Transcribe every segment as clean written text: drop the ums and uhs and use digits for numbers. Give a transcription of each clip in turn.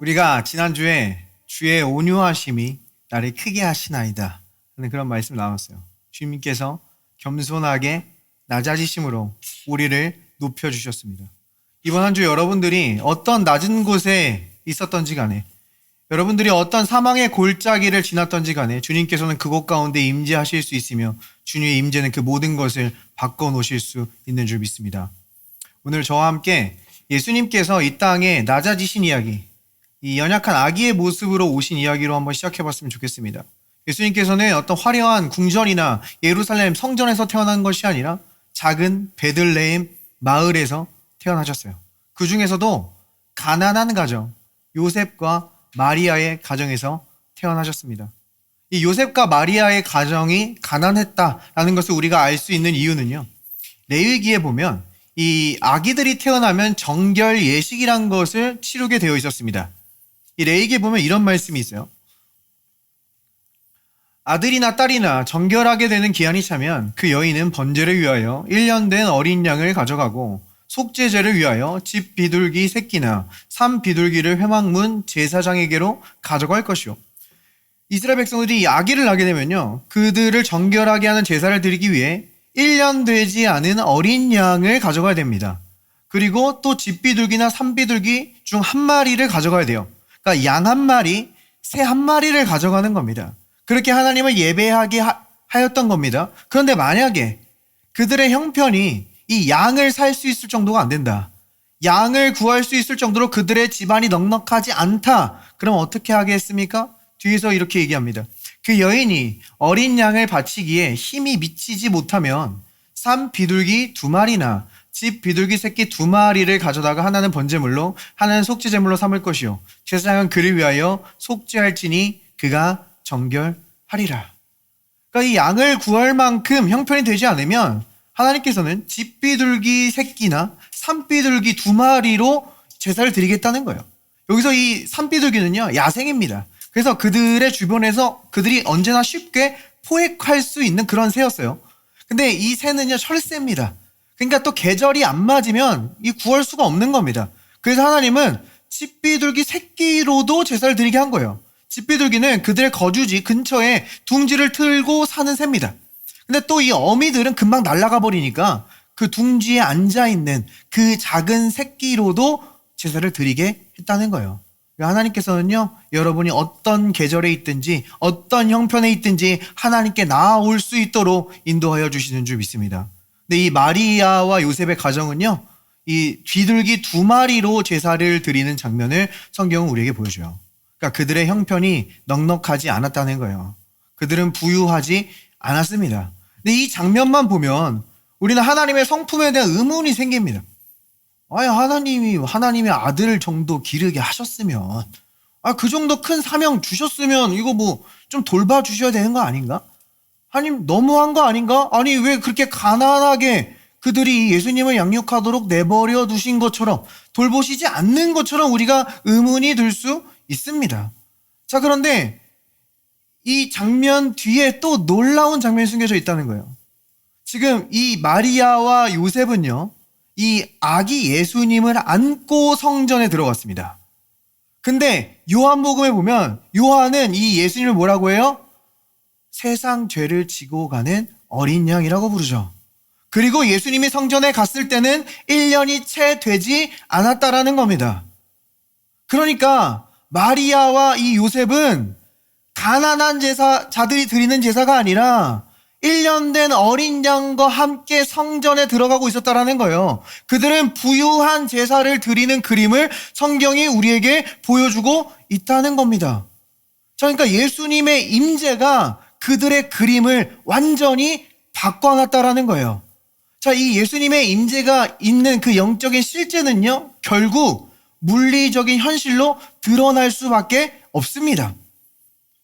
우리가 지난주에 주의 온유하심이 나를 크게 하시나이다 하는 그런 말씀을 나눴어요. 주님께서 겸손하게 낮아지심으로 우리를 높여주셨습니다. 이번 한 주 여러분들이 어떤 낮은 곳에 있었던지 간에, 여러분들이 어떤 사망의 골짜기를 지났던지 간에 주님께서는 그곳 가운데 임재하실 수 있으며 주님의 임재는 그 모든 것을 바꿔놓으실 수 있는 줄 믿습니다. 오늘 저와 함께 예수님께서 이 땅에 낮아지신 이야기, 이 연약한 아기의 모습으로 오신 이야기로 한번 시작해봤으면 좋겠습니다. 예수님께서는 어떤 화려한 궁전이나 예루살렘 성전에서 태어난 것이 아니라 작은 베들레헴 마을에서 태어나셨어요. 그 중에서도 가난한 가정, 요셉과 마리아의 가정에서 태어나셨습니다. 이 요셉과 마리아의 가정이 가난했다라는 것을 우리가 알 수 있는 이유는요, 레위기에 보면 이 아기들이 태어나면 정결 예식이란 것을 치르게 되어 있었습니다. 이 레위기에 보면 이런 말씀이 있어요. 아들이나 딸이나 정결하게 되는 기한이 차면 그 여인은 번제를 위하여 1년 된 어린 양을 가져가고 속죄제를 위하여 집 비둘기 새끼나 산 비둘기를 회막문 제사장에게로 가져갈 것이요. 이스라엘 백성들이 이 아기를 낳게 되면요, 그들을 정결하게 하는 제사를 드리기 위해 1년 되지 않은 어린 양을 가져가야 됩니다. 그리고 또 집 비둘기나 산 비둘기 중 한 마리를 가져가야 돼요. 그러니까 양 한 마리, 새 한 마리를 가져가는 겁니다. 그렇게 하나님을 예배하게 하였던 겁니다. 그런데 만약에 그들의 형편이 이 양을 살 수 있을 정도가 안 된다, 양을 구할 수 있을 정도로 그들의 집안이 넉넉하지 않다, 그럼 어떻게 하겠습니까? 뒤에서 이렇게 얘기합니다. 그 여인이 어린 양을 바치기에 힘이 미치지 못하면 산 비둘기 2마리나 집 비둘기 새끼 2마리를 가져다가 하나는 번제물로 하나는 속죄제물로 삼을 것이요 제사장은 그를 위하여 속죄할지니 그가 정결하리라. 그러니까 이 양을 구할 만큼 형편이 되지 않으면 하나님께서는 집 비둘기 새끼나 산 비둘기 2마리로 제사를 드리겠다는 거예요. 여기서 이 산 비둘기는요, 야생입니다. 그래서 그들의 주변에서 그들이 언제나 쉽게 포획할 수 있는 그런 새였어요. 근데 이 새는요, 철새입니다. 그러니까 또 계절이 안 맞으면 이 구할 수가 없는 겁니다. 그래서 하나님은 집비둘기 새끼로도 제사를 드리게 한 거예요. 집비둘기는 그들의 거주지 근처에 둥지를 틀고 사는 새입니다. 근데 또 이 어미들은 금방 날아가 버리니까 그 둥지에 앉아있는 그 작은 새끼로도 제사를 드리게 했다는 거예요. 하나님께서는요, 여러분이 어떤 계절에 있든지 어떤 형편에 있든지 하나님께 나아올 수 있도록 인도하여 주시는 줄 믿습니다. 근데 이 마리아와 요셉의 가정은요, 이 비둘기 2마리로 제사를 드리는 장면을 성경은 우리에게 보여줘요. 그러니까 그들의 형편이 넉넉하지 않았다는 거예요. 그들은 부유하지 않았습니다. 근데 이 장면만 보면 우리는 하나님의 성품에 대한 의문이 생깁니다. 아니, 하나님의 아들 정도 기르게 하셨으면, 그 정도 큰 사명 주셨으면 이거 뭐 좀 돌봐주셔야 되는 거 아닌가? 하나님 너무한 거 아닌가? 아니, 왜 그렇게 가난하게 그들이 예수님을 양육하도록 내버려 두신 것처럼, 돌보시지 않는 것처럼 우리가 의문이 들 수 있습니다. 자, 그런데 이 장면 뒤에 또 놀라운 장면이 숨겨져 있다는 거예요. 지금 이 마리아와 요셉은요, 이 아기 예수님을 안고 성전에 들어갔습니다. 근데 요한복음에 보면 요한은 이 예수님을 뭐라고 해요? 세상 죄를 지고 가는 어린 양이라고 부르죠. 그리고 예수님이 성전에 갔을 때는 1년이 채 되지 않았다라는 겁니다. 그러니까 마리아와 이 요셉은 가난한 자들이 드리는 제사가 아니라 1년 된 어린 양과 함께 성전에 들어가고 있었다라는 거예요. 그들은 부유한 제사를 드리는 그림을 성경이 우리에게 보여주고 있다는 겁니다. 자, 그러니까 예수님의 임재가 그들의 그림을 완전히 바꿔놨다라는 거예요. 자, 이 예수님의 임재가 있는 그 영적인 실제는요, 결국 물리적인 현실로 드러날 수밖에 없습니다.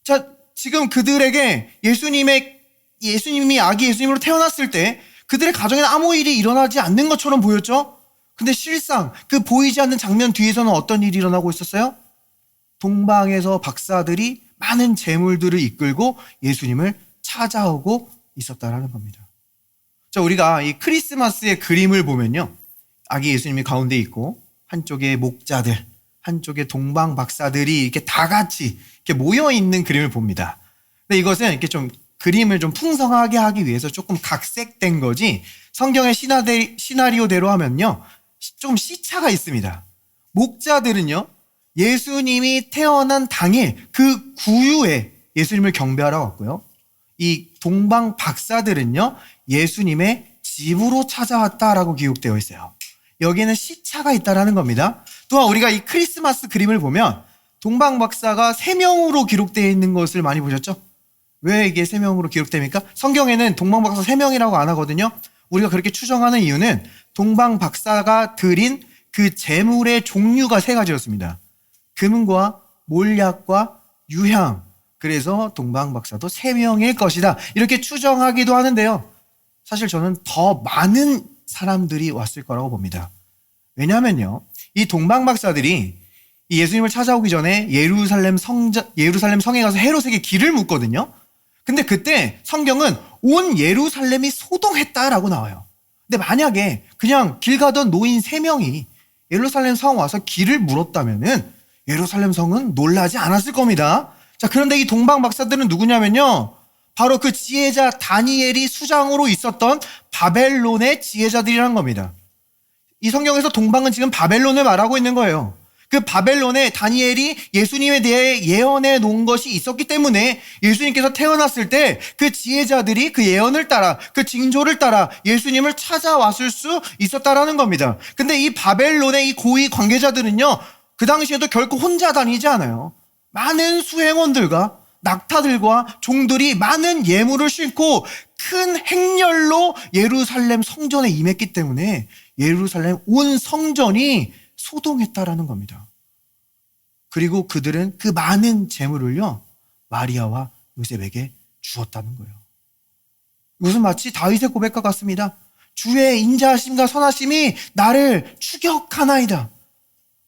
자, 지금 그들에게 예수님이 아기 예수님으로 태어났을 때 그들의 가정에는 아무 일이 일어나지 않는 것처럼 보였죠? 근데 실상 그 보이지 않는 장면 뒤에서는 어떤 일이 일어나고 있었어요? 동방에서 박사들이 많은 재물들을 이끌고 예수님을 찾아오고 있었다라는 겁니다. 자, 우리가 이 크리스마스의 그림을 보면요, 아기 예수님이 가운데 있고 한쪽에 목자들, 한쪽에 동방 박사들이 이렇게 다 같이 이렇게 모여 있는 그림을 봅니다. 근데 이것은 이렇게 좀 그림을 좀 풍성하게 하기 위해서 조금 각색된 거지, 성경의 시나리오대로 하면요, 좀 시차가 있습니다. 목자들은요, 예수님이 태어난 당일 그 구유에 예수님을 경배하러 왔고요. 이 동방 박사들은요, 예수님의 집으로 찾아왔다라고 기록되어 있어요. 여기에는 시차가 있다라는 겁니다. 또한 우리가 이 크리스마스 그림을 보면 동방 박사가 3명으로 기록되어 있는 것을 많이 보셨죠? 왜 이게 3명으로 기록됩니까? 성경에는 동방 박사 3명이라고 안 하거든요. 우리가 그렇게 추정하는 이유는 동방 박사가 드린 그 제물의 종류가 3가지였습니다. 금과 몰약과 유향. 그래서 동방 박사도 3명일 것이다, 이렇게 추정하기도 하는데요. 사실 저는 더 많은 사람들이 왔을 거라고 봅니다. 왜냐하면요, 이 동방 박사들이 이 예수님을 찾아오기 전에 예루살렘 성에 가서 헤롯에게 길을 묻거든요. 근데 그때 성경은 온 예루살렘이 소동했다라고 나와요. 근데 만약에 그냥 길 가던 노인 3명이 예루살렘 성 와서 길을 물었다면은 예루살렘 성은 놀라지 않았을 겁니다. 자, 그런데 이 동방 박사들은 누구냐면요, 바로 그 지혜자 다니엘이 수장으로 있었던 바벨론의 지혜자들이란 겁니다. 이 성경에서 동방은 지금 바벨론을 말하고 있는 거예요. 그 바벨론에 다니엘이 예수님에 대해 예언해 놓은 것이 있었기 때문에 예수님께서 태어났을 때 그 지혜자들이 그 예언을 따라, 그 징조를 따라 예수님을 찾아왔을 수 있었다라는 겁니다. 근데 이 바벨론의 이 고위 관계자들은요, 그 당시에도 결코 혼자 다니지 않아요. 많은 수행원들과 낙타들과 종들이 많은 예물을 싣고 큰 행렬로 예루살렘 성전에 임했기 때문에 예루살렘 온 성전이 소동했다라는 겁니다. 그리고 그들은 그 많은 재물을요, 마리아와 요셉에게 주었다는 거예요. 이것은 마치 다윗의 고백과 같습니다. 주의 인자하심과 선하심이 나를 추격하나이다.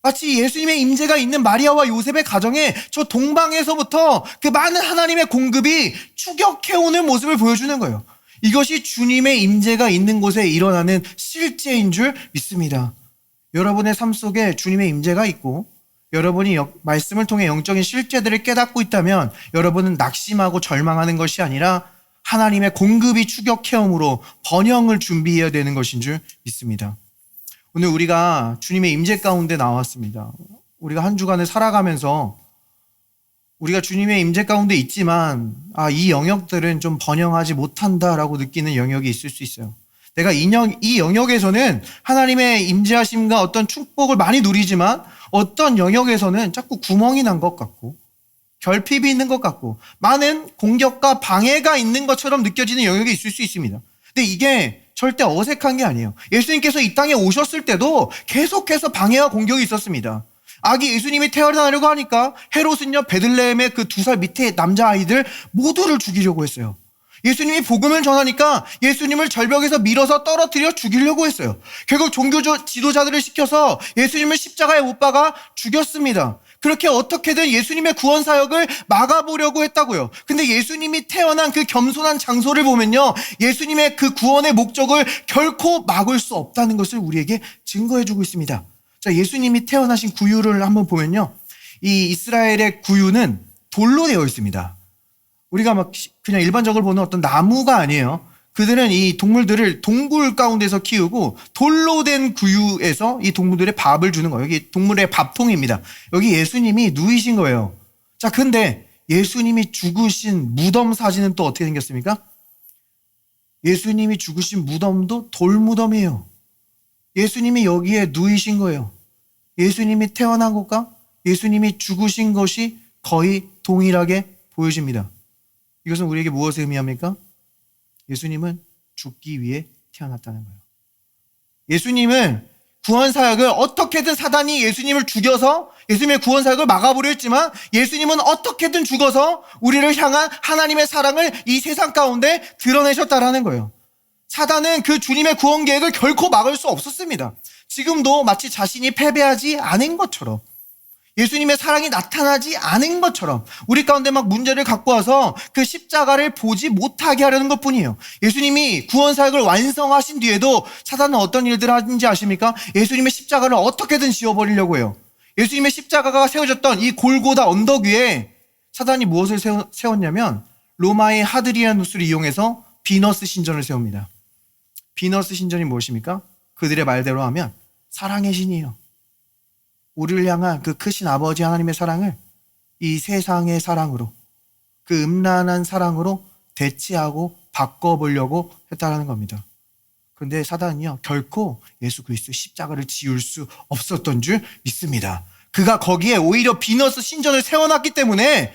마치 예수님의 임재가 있는 마리아와 요셉의 가정에 저 동방에서부터 그 많은 하나님의 공급이 추격해오는 모습을 보여주는 거예요. 이것이 주님의 임재가 있는 곳에 일어나는 실제인 줄 믿습니다. 여러분의 삶 속에 주님의 임재가 있고 여러분이 말씀을 통해 영적인 실제들을 깨닫고 있다면 여러분은 낙심하고 절망하는 것이 아니라 하나님의 공급이 추격해옴으로 번영을 준비해야 되는 것인 줄 믿습니다. 오늘 우리가 주님의 임재 가운데 나왔습니다. 우리가 한 주간을 살아가면서 우리가 주님의 임재 가운데 있지만 이 영역들은 좀 번영하지 못한다라고 느끼는 영역이 있을 수 있어요. 내가 이 영역에서는 하나님의 임재하심과 어떤 축복을 많이 누리지만 어떤 영역에서는 자꾸 구멍이 난 것 같고 결핍이 있는 것 같고 많은 공격과 방해가 있는 것처럼 느껴지는 영역이 있을 수 있습니다. 근데 이게 절대 어색한 게 아니에요. 예수님께서 이 땅에 오셨을 때도 계속해서 방해와 공격이 있었습니다. 아기 예수님이 태어나려고 하니까 헤롯은요, 베들레헴의 그 2살 밑에 남자아이들 모두를 죽이려고 했어요. 예수님이 복음을 전하니까 예수님을 절벽에서 밀어서 떨어뜨려 죽이려고 했어요. 결국 종교 지도자들을 시켜서 예수님을 십자가에 못 박아 죽였습니다. 그렇게 어떻게든 예수님의 구원 사역을 막아보려고 했다고요. 근데 예수님이 태어난 그 겸손한 장소를 보면요, 예수님의 그 구원의 목적을 결코 막을 수 없다는 것을 우리에게 증거해주고 있습니다. 자, 예수님이 태어나신 구유를 한번 보면요, 이 이스라엘의 구유는 돌로 되어 있습니다. 우리가 막 그냥 일반적으로 보는 어떤 나무가 아니에요. 그들은 이 동물들을 동굴 가운데서 키우고 돌로 된 구유에서 이 동물들의 밥을 주는 거예요. 여기 동물의 밥통입니다. 여기 예수님이 누이신 거예요. 자, 근데 예수님이 죽으신 무덤 사진은 또 어떻게 생겼습니까? 예수님이 죽으신 무덤도 돌무덤이에요. 예수님이 여기에 누이신 거예요. 예수님이 태어난 것과 예수님이 죽으신 것이 거의 동일하게 보여집니다. 이것은 우리에게 무엇을 의미합니까? 예수님은 죽기 위해 태어났다는 거예요. 예수님은 구원 사역을 어떻게든 사단이 예수님을 죽여서 예수님의 구원 사역을 막아보려 했지만 예수님은 어떻게든 죽어서 우리를 향한 하나님의 사랑을 이 세상 가운데 드러내셨다라는 거예요. 사단은 그 주님의 구원 계획을 결코 막을 수 없었습니다. 지금도 마치 자신이 패배하지 않은 것처럼, 예수님의 사랑이 나타나지 않은 것처럼 우리 가운데 막 문제를 갖고 와서 그 십자가를 보지 못하게 하려는 것뿐이에요. 예수님이 구원 사역을 완성하신 뒤에도 사단은 어떤 일들을 하는지 아십니까? 예수님의 십자가를 어떻게든 지워버리려고 해요. 예수님의 십자가가 세워졌던 이 골고다 언덕 위에 사단이 무엇을 세웠냐면 로마의 하드리아누스를 이용해서 비너스 신전을 세웁니다. 비너스 신전이 무엇입니까? 그들의 말대로 하면 사랑의 신이에요. 우리를 향한 그 크신 아버지 하나님의 사랑을 이 세상의 사랑으로, 그 음란한 사랑으로 대체하고 바꿔보려고 했다는 겁니다. 그런데 사단은요, 결코 예수 그리스도의 십자가를 지울 수 없었던 줄 믿습니다. 그가 거기에 오히려 비너스 신전을 세워놨기 때문에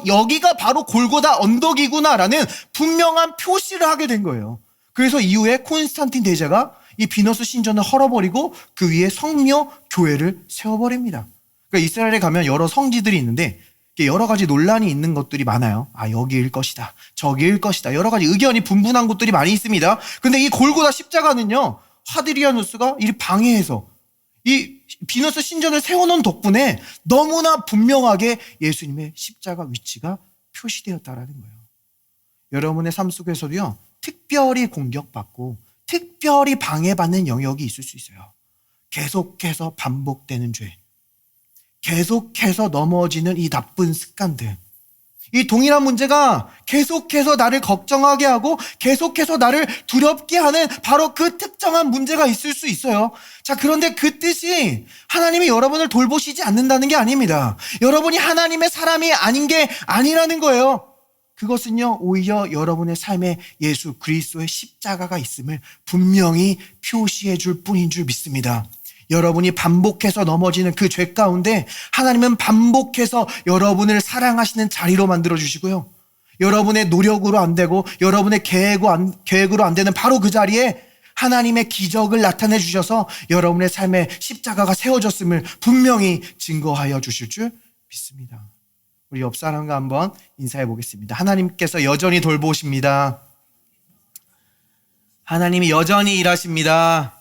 여기가 바로 골고다 언덕이구나라는 분명한 표시를 하게 된 거예요. 그래서 이후에 콘스탄틴 대제가 이 비너스 신전을 헐어버리고 그 위에 성묘 교회를 세워버립니다. 그러니까 이스라엘에 가면 여러 성지들이 있는데 여러 가지 논란이 있는 것들이 많아요. 여기일 것이다, 저기일 것이다, 여러 가지 의견이 분분한 곳들이 많이 있습니다. 근데 이 골고다 십자가는요, 하드리아누스가 이 방해해서 이 비너스 신전을 세워놓은 덕분에 너무나 분명하게 예수님의 십자가 위치가 표시되었다라는 거예요. 여러분의 삶 속에서도요, 특별히 공격받고 특별히 방해받는 영역이 있을 수 있어요. 계속해서 반복되는 죄, 계속해서 넘어지는 이 나쁜 습관들, 이 동일한 문제가 계속해서 나를 걱정하게 하고 계속해서 나를 두렵게 하는 바로 그 특정한 문제가 있을 수 있어요. 자, 그런데 그 뜻이 하나님이 여러분을 돌보시지 않는다는 게 아닙니다. 여러분이 하나님의 사람이 아닌 게 아니라는 거예요. 그것은요, 오히려 여러분의 삶에 예수 그리스도의 십자가가 있음을 분명히 표시해 줄 뿐인 줄 믿습니다. 여러분이 반복해서 넘어지는 그 죄 가운데 하나님은 반복해서 여러분을 사랑하시는 자리로 만들어 주시고요, 여러분의 노력으로 안 되고 여러분의 계획으로 안 되는 바로 그 자리에 하나님의 기적을 나타내 주셔서 여러분의 삶에 십자가가 세워졌음을 분명히 증거하여 주실 줄 믿습니다. 우리 옆 사람과 한번 인사해 보겠습니다. 하나님께서 여전히 돌보십니다. 하나님이 여전히 일하십니다.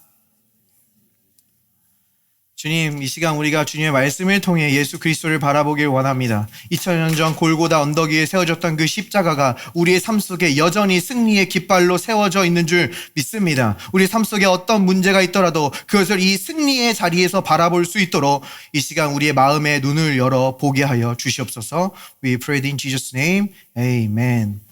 주님, 이 시간 우리가 주님의 말씀을 통해 예수 그리스도를 바라보길 원합니다. 2000년 전 골고다 언덕 위에 세워졌던 그 십자가가 우리의 삶 속에 여전히 승리의 깃발로 세워져 있는 줄 믿습니다. 우리 삶 속에 어떤 문제가 있더라도 그것을 이 승리의 자리에서 바라볼 수 있도록 이 시간 우리의 마음의 눈을 열어 보게 하여 주시옵소서. We pray in Jesus' name. Amen.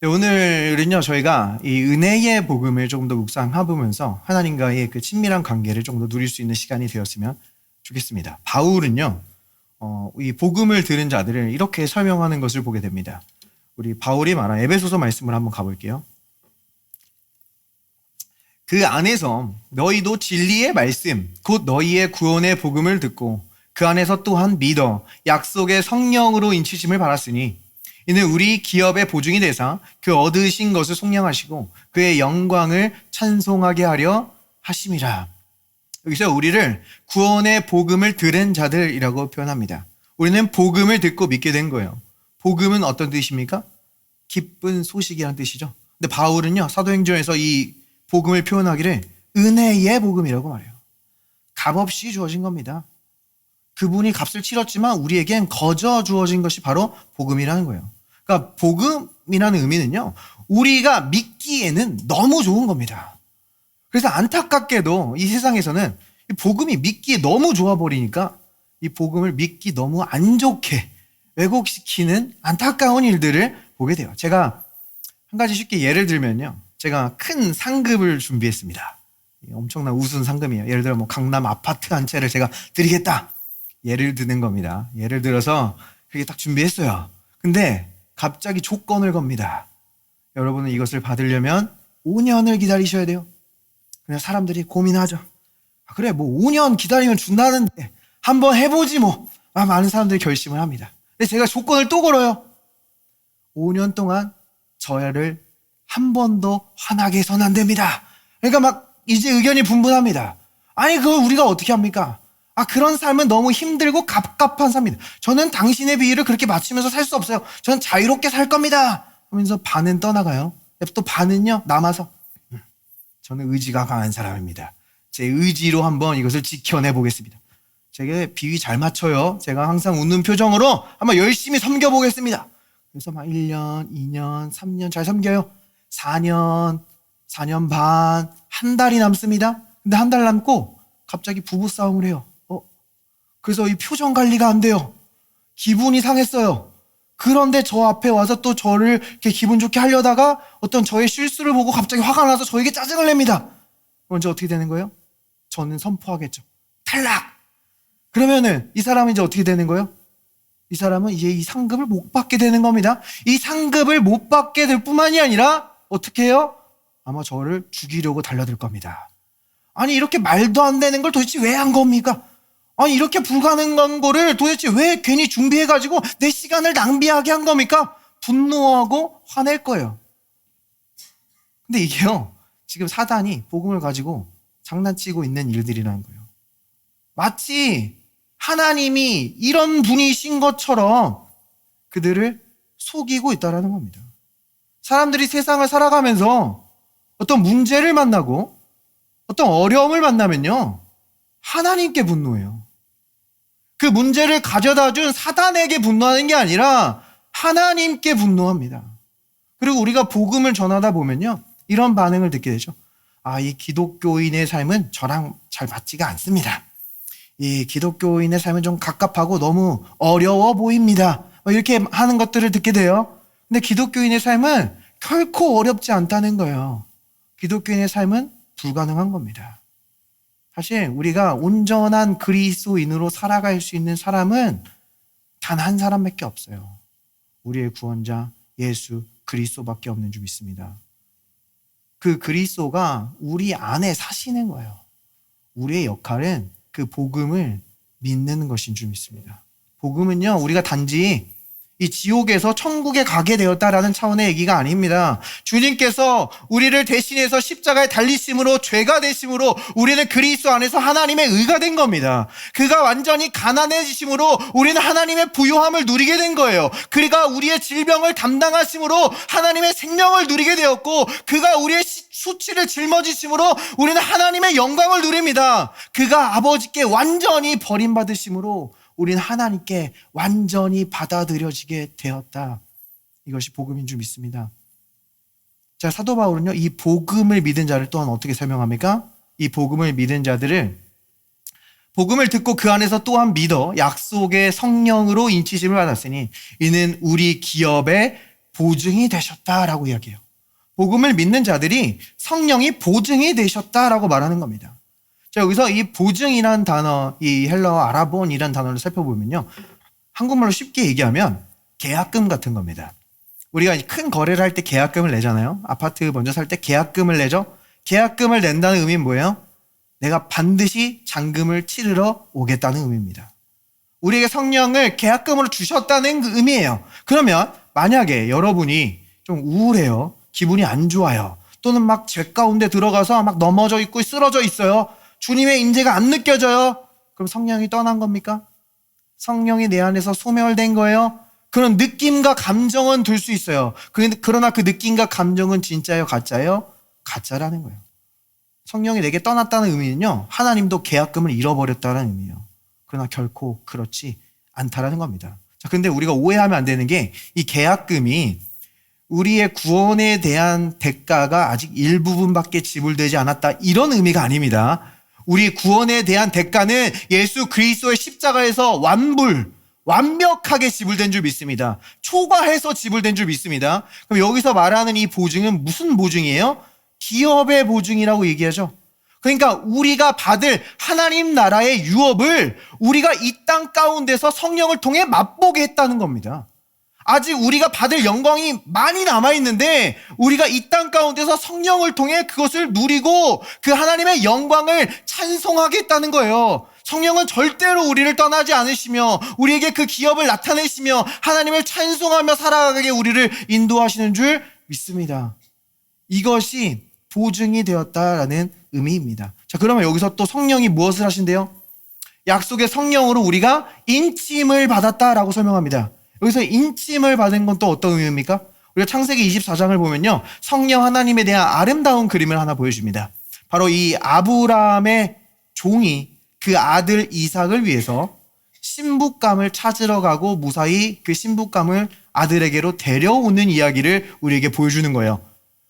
네, 오늘은요, 저희가 이 은혜의 복음을 조금 더 묵상해보면서 하나님과의 그 친밀한 관계를 좀 더 누릴 수 있는 시간이 되었으면 좋겠습니다. 바울은요, 이 복음을 들은 자들을 이렇게 설명하는 것을 보게 됩니다. 우리 바울이 말한 에베소서 말씀을 한번 가볼게요. 그 안에서 너희도 진리의 말씀, 곧 너희의 구원의 복음을 듣고 그 안에서 또한 믿어 약속의 성령으로 인치심을 받았으니 이는 우리 기업의 보증이 되사 그 얻으신 것을 속량하시고 그의 영광을 찬송하게 하려 하심이라. 여기서 우리를 구원의 복음을 들은 자들이라고 표현합니다. 우리는 복음을 듣고 믿게 된 거예요. 복음은 어떤 뜻입니까? 기쁜 소식이라는 뜻이죠. 근데 바울은요, 사도행전에서 이 복음을 표현하기를 은혜의 복음이라고 말해요. 값없이 주어진 겁니다. 그분이 값을 치렀지만 우리에겐 거저 주어진 것이 바로 복음이라는 거예요. 그러니까 복음이라는 의미는요, 우리가 믿기에는 너무 좋은 겁니다. 그래서 안타깝게도 이 세상에서는 이 복음이 믿기에 너무 좋아 버리니까 이 복음을 믿기 너무 안 좋게 왜곡시키는 안타까운 일들을 보게 돼요. 제가 한 가지 쉽게 예를 들면요, 제가 큰 상급을 준비했습니다. 엄청난 우승 상금이에요. 예를 들어 뭐 강남 아파트 한 채를 제가 드리겠다, 예를 드는 겁니다. 예를 들어서 그렇게 딱 준비했어요. 근데 갑자기 조건을 겁니다. 여러분은 이것을 받으려면 5년을 기다리셔야 돼요. 그냥 사람들이 고민하죠. 그래, 뭐 5년 기다리면 준다는데 한번 해보지 뭐. 많은 사람들이 결심을 합니다. 근데 제가 조건을 또 걸어요. 5년 동안 저를 한 번도 화나게 해서는 안 됩니다. 그러니까 막 이제 의견이 분분합니다. 아니, 그걸 우리가 어떻게 합니까? 그런 삶은 너무 힘들고 갑갑한 삶입니다. 저는 당신의 비위를 그렇게 맞추면서 살 수 없어요. 저는 자유롭게 살 겁니다 하면서 반은 떠나가요. 또 반은요, 남아서 저는 의지가 강한 사람입니다. 제 의지로 한번 이것을 지켜내 보겠습니다. 제게 비위 잘 맞춰요. 제가 항상 웃는 표정으로 한번 열심히 섬겨보겠습니다. 그래서 막 1년, 2년, 3년 잘 섬겨요. 4년, 4년 반, 한 달이 남습니다. 근데 한 달 남고 갑자기 부부싸움을 해요. 그래서 이 표정 관리가 안 돼요. 기분이 상했어요. 그런데 저 앞에 와서 또 저를 이렇게 기분 좋게 하려다가 어떤 저의 실수를 보고 갑자기 화가 나서 저에게 짜증을 냅니다. 먼저 어떻게 되는 거예요? 저는 선포하겠죠. 탈락! 그러면은 이 사람은 이제 어떻게 되는 거예요? 이 사람은 이제 이 상급을 못 받게 되는 겁니다. 이 상급을 못 받게 될 뿐만이 아니라 어떻게 해요? 아마 저를 죽이려고 달려들 겁니다. 아니 이렇게 말도 안 되는 걸 도대체 왜 한 겁니까? 아니 이렇게 불가능한 거를 도대체 왜 괜히 준비해가지고 내 시간을 낭비하게 한 겁니까? 분노하고 화낼 거예요. 근데 이게요, 지금 사단이 복음을 가지고 장난치고 있는 일들이라는 거예요. 마치 하나님이 이런 분이신 것처럼 그들을 속이고 있다는 겁니다. 사람들이 세상을 살아가면서 어떤 문제를 만나고 어떤 어려움을 만나면요, 하나님께 분노해요. 그 문제를 가져다 준 사단에게 분노하는 게 아니라 하나님께 분노합니다. 그리고 우리가 복음을 전하다 보면요, 이런 반응을 듣게 되죠. 아, 이 기독교인의 삶은 저랑 잘 맞지가 않습니다. 이 기독교인의 삶은 좀 갑갑하고 너무 어려워 보입니다. 이렇게 하는 것들을 듣게 돼요. 근데 기독교인의 삶은 결코 어렵지 않다는 거예요. 기독교인의 삶은 불가능한 겁니다. 사실 우리가 온전한 그리스도인으로 살아갈 수 있는 사람은 단 한 사람밖에 없어요. 우리의 구원자 예수 그리스도밖에 없는 줄 믿습니다. 그 그리스도가 우리 안에 사시는 거예요. 우리의 역할은 그 복음을 믿는 것인 줄 믿습니다. 복음은요, 우리가 단지 이 지옥에서 천국에 가게 되었다라는 차원의 얘기가 아닙니다. 주님께서 우리를 대신해서 십자가에 달리심으로, 죄가 되심으로 우리는 그리스도 안에서 하나님의 의가 된 겁니다. 그가 완전히 가난해지심으로 우리는 하나님의 부요함을 누리게 된 거예요. 그가 우리의 질병을 담당하심으로 하나님의 생명을 누리게 되었고, 그가 우리의 수치를 짊어지심으로 우리는 하나님의 영광을 누립니다. 그가 아버지께 완전히 버림받으심으로 우리는 하나님께 완전히 받아들여지게 되었다. 이것이 복음인 줄 믿습니다. 자, 사도 바울은요, 이 복음을 믿은 자를 또한 어떻게 설명합니까? 이 복음을 믿은 자들을 복음을 듣고 그 안에서 또한 믿어 약속의 성령으로 인치심을 받았으니 이는 우리 기업의 보증이 되셨다라고 이야기해요. 복음을 믿는 자들이 성령이 보증이 되셨다라고 말하는 겁니다. 자, 여기서 이 보증이라는 단어, 이 헬라어 아라본이라는 단어를 살펴보면요, 한국말로 쉽게 얘기하면 계약금 같은 겁니다. 우리가 큰 거래를 할 때 계약금을 내잖아요. 아파트 먼저 살 때 계약금을 내죠. 계약금을 낸다는 의미는 뭐예요? 내가 반드시 잔금을 치르러 오겠다는 의미입니다. 우리에게 성령을 계약금으로 주셨다는 그 의미예요. 그러면 만약에 여러분이 좀 우울해요, 기분이 안 좋아요, 또는 막 죄 가운데 들어가서 막 넘어져 있고 쓰러져 있어요, 주님의 임재가 안 느껴져요, 그럼 성령이 떠난 겁니까? 성령이 내 안에서 소멸된 거예요? 그런 느낌과 감정은 들 수 있어요. 그러나 그 느낌과 감정은 진짜예요, 가짜예요? 가짜라는 거예요. 성령이 내게 떠났다는 의미는요, 하나님도 계약금을 잃어버렸다는 의미예요. 그러나 결코 그렇지 않다라는 겁니다. 자, 근데 우리가 오해하면 안 되는 게, 이 계약금이 우리의 구원에 대한 대가가 아직 일부분밖에 지불되지 않았다, 이런 의미가 아닙니다. 우리 구원에 대한 대가는 예수 그리스도의 십자가에서 완벽하게 지불된 줄 믿습니다. 초과해서 지불된 줄 믿습니다. 그럼 여기서 말하는 이 보증은 무슨 보증이에요? 기업의 보증이라고 얘기하죠. 그러니까 우리가 받을 하나님 나라의 유업을 우리가 이 땅 가운데서 성령을 통해 맛보게 했다는 겁니다. 아직 우리가 받을 영광이 많이 남아있는데 우리가 이 땅 가운데서 성령을 통해 그것을 누리고 그 하나님의 영광을 찬송하겠다는 거예요. 성령은 절대로 우리를 떠나지 않으시며 우리에게 그 기업을 나타내시며 하나님을 찬송하며 살아가게 우리를 인도하시는 줄 믿습니다. 이것이 보증이 되었다라는 의미입니다. 자, 그러면 여기서 또 성령이 무엇을 하신대요? 약속의 성령으로 우리가 인침을 받았다라고 설명합니다. 여기서 인침을 받은 건 또 어떤 의미입니까? 우리가 창세기 24장을 보면요, 성령 하나님에 대한 아름다운 그림을 하나 보여줍니다. 바로 이 아브라함의 종이 그 아들 이삭을 위해서 신부감을 찾으러 가고 무사히 그 신부감을 아들에게로 데려오는 이야기를 우리에게 보여주는 거예요.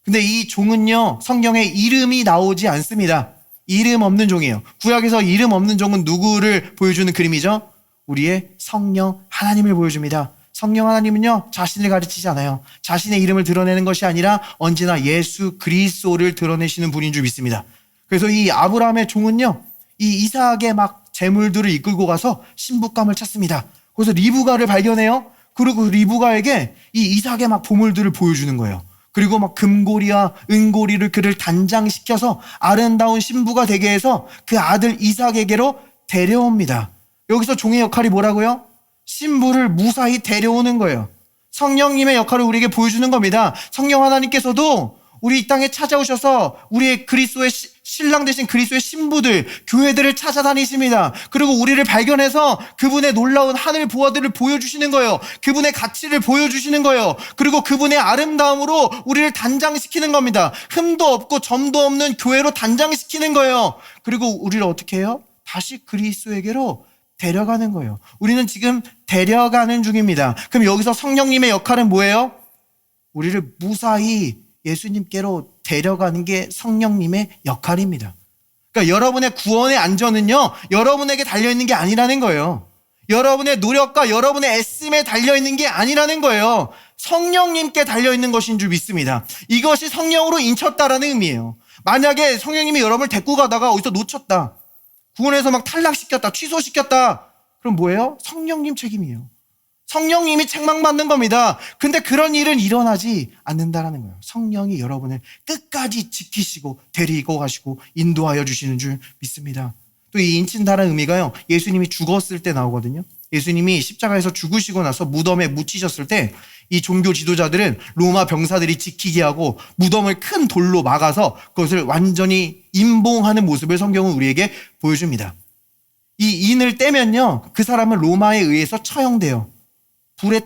근데 이 종은요, 성경에 이름이 나오지 않습니다. 이름 없는 종이에요. 구약에서 이름 없는 종은 누구를 보여주는 그림이죠? 우리의 성령 하나님을 보여줍니다. 성령 하나님은요, 자신을 가르치지 않아요. 자신의 이름을 드러내는 것이 아니라 언제나 예수 그리스도를 드러내시는 분인 줄 믿습니다. 그래서 이 아브라함의 종은요, 이 이삭의 막 재물들을 이끌고 가서 신부감을 찾습니다. 그래서 리브가를 발견해요. 그리고 그 리브가에게 이 이삭의 막 보물들을 보여주는 거예요. 그리고 막 금고리와 은고리를 그를 단장시켜서 아름다운 신부가 되게 해서 그 아들 이삭에게로 데려옵니다. 여기서 종의 역할이 뭐라고요? 신부를 무사히 데려오는 거예요. 성령님의 역할을 우리에게 보여주는 겁니다. 성령 하나님께서도 우리 이 땅에 찾아오셔서 우리의 그리스도의 신랑 되신 그리스도의 신부들, 교회들을 찾아다니십니다. 그리고 우리를 발견해서 그분의 놀라운 하늘 보화들을 보여주시는 거예요. 그분의 가치를 보여주시는 거예요. 그리고 그분의 아름다움으로 우리를 단장시키는 겁니다. 흠도 없고 점도 없는 교회로 단장시키는 거예요. 그리고 우리를 어떻게 해요? 다시 그리스도에게로 데려가는 거예요. 우리는 지금 데려가는 중입니다. 그럼 여기서 성령님의 역할은 뭐예요? 우리를 무사히 예수님께로 데려가는 게 성령님의 역할입니다. 그러니까 여러분의 구원의 안전은요, 여러분에게 달려있는 게 아니라는 거예요. 여러분의 노력과 여러분의 애씀에 달려있는 게 아니라는 거예요. 성령님께 달려있는 것인 줄 믿습니다. 이것이 성령으로 인쳤다라는 의미예요. 만약에 성령님이 여러분을 데리고 가다가 어디서 놓쳤다, 구원에서 막 탈락시켰다, 취소시켰다, 그럼 뭐예요? 성령님 책임이에요. 성령님이 책망받는 겁니다. 근데 그런 일은 일어나지 않는다라는 거예요. 성령이 여러분을 끝까지 지키시고 데리고 가시고 인도하여 주시는 줄 믿습니다. 또 이 인친다라는 의미가요, 예수님이 죽었을 때 나오거든요. 예수님이 십자가에서 죽으시고 나서 무덤에 묻히셨을 때 이 종교 지도자들은 로마 병사들이 지키게 하고 무덤을 큰 돌로 막아서 그것을 완전히 임봉하는 모습을 성경은 우리에게 보여줍니다. 이 인을 떼면요, 그 사람은 로마에 의해서 처형돼요. 불에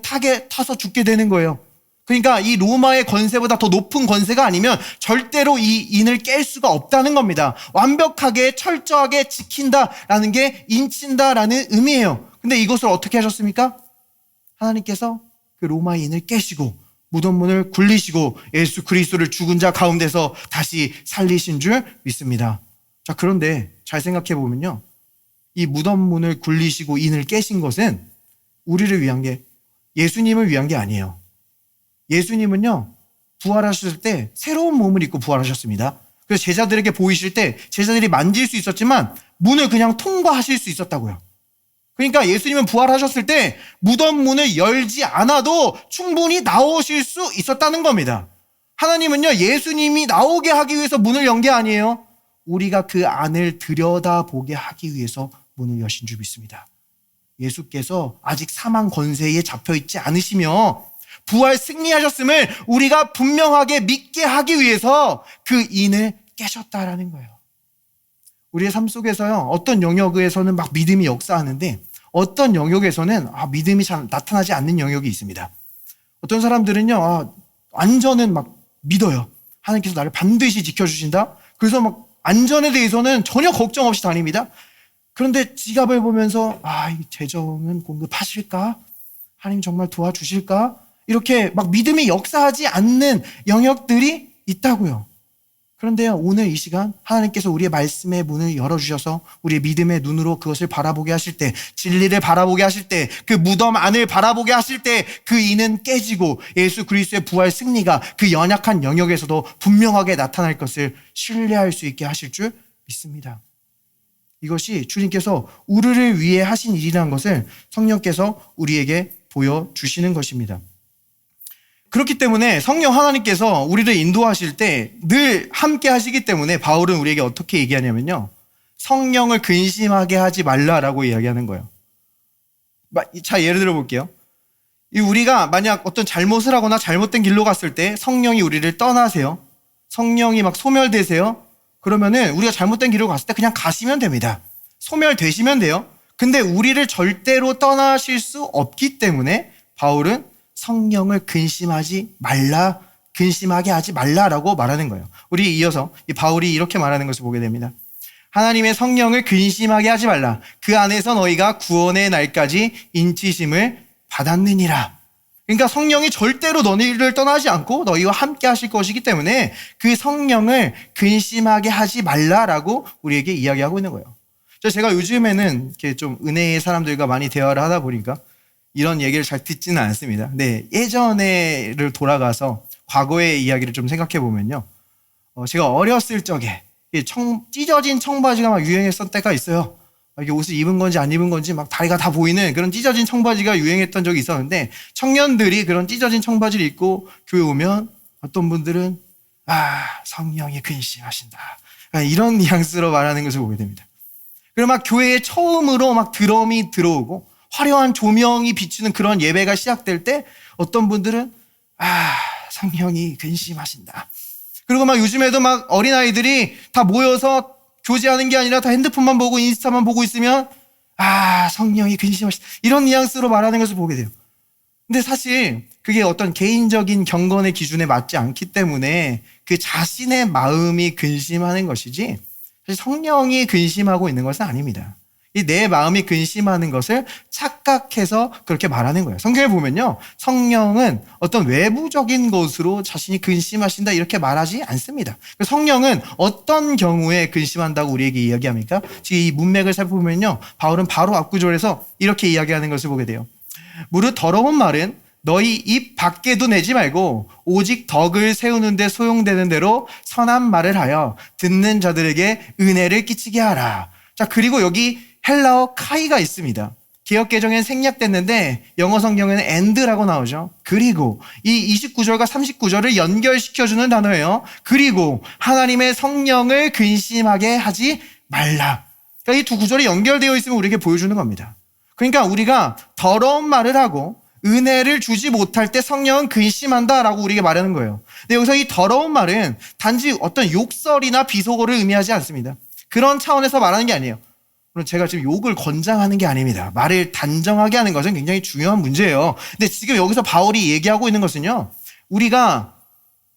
타서 죽게 되는 거예요. 그러니까 이 로마의 권세보다 더 높은 권세가 아니면 절대로 이 인을 깰 수가 없다는 겁니다. 완벽하게 철저하게 지킨다라는 게 인친다라는 의미예요. 근데 이것을 어떻게 하셨습니까? 하나님께서 그 로마의 인을 깨시고 무덤 문을 굴리시고 예수 그리스도를 죽은 자 가운데서 다시 살리신 줄 믿습니다. 자, 그런데 잘 생각해 보면요, 이 무덤 문을 굴리시고 인을 깨신 것은 우리를 위한 게, 예수님을 위한 게 아니에요. 예수님은요, 부활하셨을 때 새로운 몸을 입고 부활하셨습니다. 그래서 제자들에게 보이실 때 제자들이 만질 수 있었지만 문을 그냥 통과하실 수 있었다고요. 그러니까 예수님은 부활하셨을 때 무덤 문을 열지 않아도 충분히 나오실 수 있었다는 겁니다. 하나님은요, 예수님이 나오게 하기 위해서 문을 연 게 아니에요. 우리가 그 안을 들여다보게 하기 위해서 문을 여신 줄 믿습니다. 예수께서 아직 사망 권세에 잡혀있지 않으시며 부활 승리하셨음을 우리가 분명하게 믿게 하기 위해서 그 인을 깨셨다라는 거예요. 우리의 삶 속에서요, 어떤 영역에서는 막 믿음이 역사하는데 어떤 영역에서는 믿음이 잘 나타나지 않는 영역이 있습니다. 어떤 사람들은요, 안전은 막 믿어요. 하나님께서 나를 반드시 지켜주신다. 그래서 막 안전에 대해서는 전혀 걱정 없이 다닙니다. 그런데 지갑을 보면서 이 재정은 공급하실까? 하나님 정말 도와주실까? 이렇게 막 믿음이 역사하지 않는 영역들이 있다고요. 그런데요, 오늘 이 시간 하나님께서 우리의 말씀의 문을 열어주셔서 우리의 믿음의 눈으로 그것을 바라보게 하실 때, 진리를 바라보게 하실 때, 그 무덤 안을 바라보게 하실 때 그 인은 깨지고 예수 그리스도의 부활 승리가 그 연약한 영역에서도 분명하게 나타날 것을 신뢰할 수 있게 하실 줄 믿습니다. 이것이 주님께서 우리를 위해 하신 일이라는 것을 성령께서 우리에게 보여주시는 것입니다. 그렇기 때문에 성령 하나님께서 우리를 인도하실 때 늘 함께 하시기 때문에 바울은 우리에게 어떻게 얘기하냐면요, 성령을 근심하게 하지 말라라고 이야기하는 거예요. 자, 예를 들어 볼게요. 우리가 만약 어떤 잘못을 하거나 잘못된 길로 갔을 때 성령이 우리를 떠나세요. 성령이 막 소멸되세요. 그러면은 우리가 잘못된 길로 갔을 때 그냥 가시면 됩니다. 소멸되시면 돼요. 근데 우리를 절대로 떠나실 수 없기 때문에 바울은 성령을 근심하게 하지 말라라고 말하는 거예요. 우리 이어서 이 바울이 이렇게 말하는 것을 보게 됩니다. 하나님의 성령을 근심하게 하지 말라. 그 안에서 너희가 구원의 날까지 인치심을 받았느니라. 그러니까 성령이 절대로 너희를 떠나지 않고 너희와 함께 하실 것이기 때문에 그 성령을 근심하게 하지 말라라고 우리에게 이야기하고 있는 거예요. 제가 요즘에는 이렇게 좀 은혜의 사람들과 많이 대화를 하다 보니까 이런 얘기를 잘 듣지는 않습니다. 근데 예전에를 돌아가서 과거의 이야기를 좀 생각해 보면요. 제가 어렸을 적에 찢어진 청바지가 막 유행했던 때가 있어요. 이게 옷을 입은 건지 안 입은 건지 막 다리가 다 보이는 그런 찢어진 청바지가 유행했던 적이 있었는데, 청년들이 그런 찢어진 청바지를 입고 교회 오면 어떤 분들은 성령이 근심하신다, 이런 뉘앙스로 말하는 것을 보게 됩니다. 그리고 막 교회에 처음으로 막 드럼이 들어오고 화려한 조명이 비추는 그런 예배가 시작될 때 어떤 분들은 성령이 근심하신다. 그리고 막 요즘에도 막 어린아이들이 다 모여서 교제하는 게 아니라 다 핸드폰만 보고 인스타만 보고 있으면 성령이 근심하신다, 이런 뉘앙스로 말하는 것을 보게 돼요. 근데 사실 그게 어떤 개인적인 경건의 기준에 맞지 않기 때문에 그 자신의 마음이 근심하는 것이지 사실 성령이 근심하고 있는 것은 아닙니다. 이 내 마음이 근심하는 것을 착각해서 그렇게 말하는 거예요. 성경에 보면요, 성령은 어떤 외부적인 것으로 자신이 근심하신다 이렇게 말하지 않습니다. 성령은 어떤 경우에 근심한다고 우리에게 이야기합니까? 지금 이 문맥을 살펴보면요, 바울은 바로 앞구절에서 이렇게 이야기하는 것을 보게 돼요. 무릇 더러운 말은 너희 입 밖에도 내지 말고 오직 덕을 세우는 데 소용되는 대로 선한 말을 하여 듣는 자들에게 은혜를 끼치게 하라. 자, 그리고 여기 헬라어 카이가 있습니다. 개역개정엔 생략됐는데 영어 성경에는 and라고 나오죠. 그리고 이 29절과 39절을 연결시켜주는 단어예요. 그리고 하나님의 성령을 근심하게 하지 말라. 그러니까 이 두 구절이 연결되어 있으면 우리에게 보여주는 겁니다. 그러니까 우리가 더러운 말을 하고 은혜를 주지 못할 때 성령은 근심한다라고 우리에게 말하는 거예요. 근데 여기서 이 더러운 말은 단지 어떤 욕설이나 비속어를 의미하지 않습니다. 그런 차원에서 말하는 게 아니에요. 물론 제가 지금 욕을 권장하는 게 아닙니다. 말을 단정하게 하는 것은 굉장히 중요한 문제예요. 근데 지금 여기서 바울이 얘기하고 있는 것은요, 우리가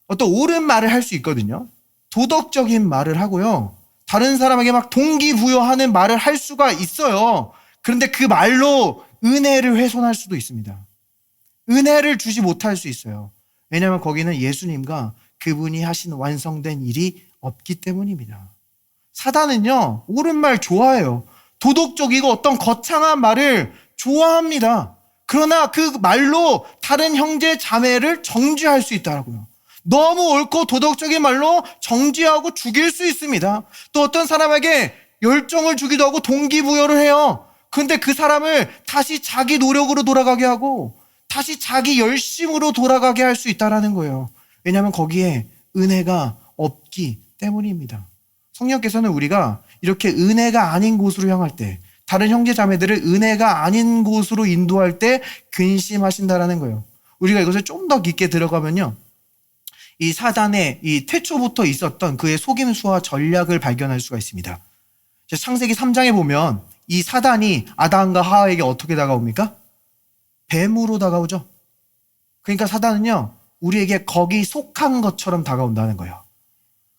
어떤 옳은 말을 할 수 있거든요. 도덕적인 말을 하고요, 다른 사람에게 막 동기부여하는 말을 할 수가 있어요. 그런데 그 말로 은혜를 훼손할 수도 있습니다. 은혜를 주지 못할 수 있어요. 왜냐하면 거기는 예수님과 그분이 하신 완성된 일이 없기 때문입니다. 사단은요, 옳은 말 좋아해요. 도덕적이고 어떤 거창한 말을 좋아합니다. 그러나 그 말로 다른 형제 자매를 정죄할 수 있다고요. 너무 옳고 도덕적인 말로 정죄하고 죽일 수 있습니다. 또 어떤 사람에게 열정을 주기도 하고 동기부여를 해요. 그런데 그 사람을 다시 자기 노력으로 돌아가게 하고 다시 자기 열심으로 돌아가게 할 수 있다는 거예요. 왜냐하면 거기에 은혜가 없기 때문입니다. 성령께서는 우리가 이렇게 은혜가 아닌 곳으로 향할 때, 다른 형제 자매들을 은혜가 아닌 곳으로 인도할 때 근심하신다라는 거예요. 우리가 이것을 좀 더 깊게 들어가면요, 이 사단의 이 태초부터 있었던 그의 속임수와 전략을 발견할 수가 있습니다. 창세기 3장에 보면 이 사단이 아담과 하와에게 어떻게 다가옵니까? 뱀으로 다가오죠. 그러니까 사단은요, 우리에게 거기 속한 것처럼 다가온다는 거예요.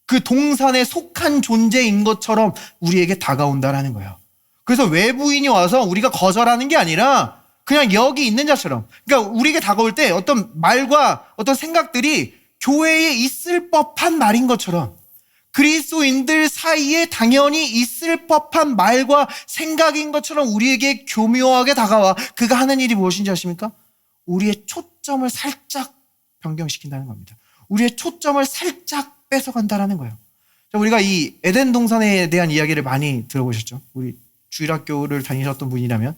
그 동산에 속한 존재인 것처럼 우리에게 다가온다라는 거예요. 그래서 외부인이 와서 우리가 거절하는 게 아니라 그냥 여기 있는 자처럼, 그러니까 우리에게 다가올 때 어떤 말과 어떤 생각들이 교회에 있을 법한 말인 것처럼, 그리스도인들 사이에 당연히 있을 법한 말과 생각인 것처럼 우리에게 교묘하게 다가와 그가 하는 일이 무엇인지 아십니까? 우리의 초점을 살짝 변경시킨다는 겁니다. 우리의 초점을 살짝 뺏어간다라는 거예요. 우리가 이 에덴 동산에 대한 이야기를 많이 들어보셨죠? 우리 주일학교를 다니셨던 분이라면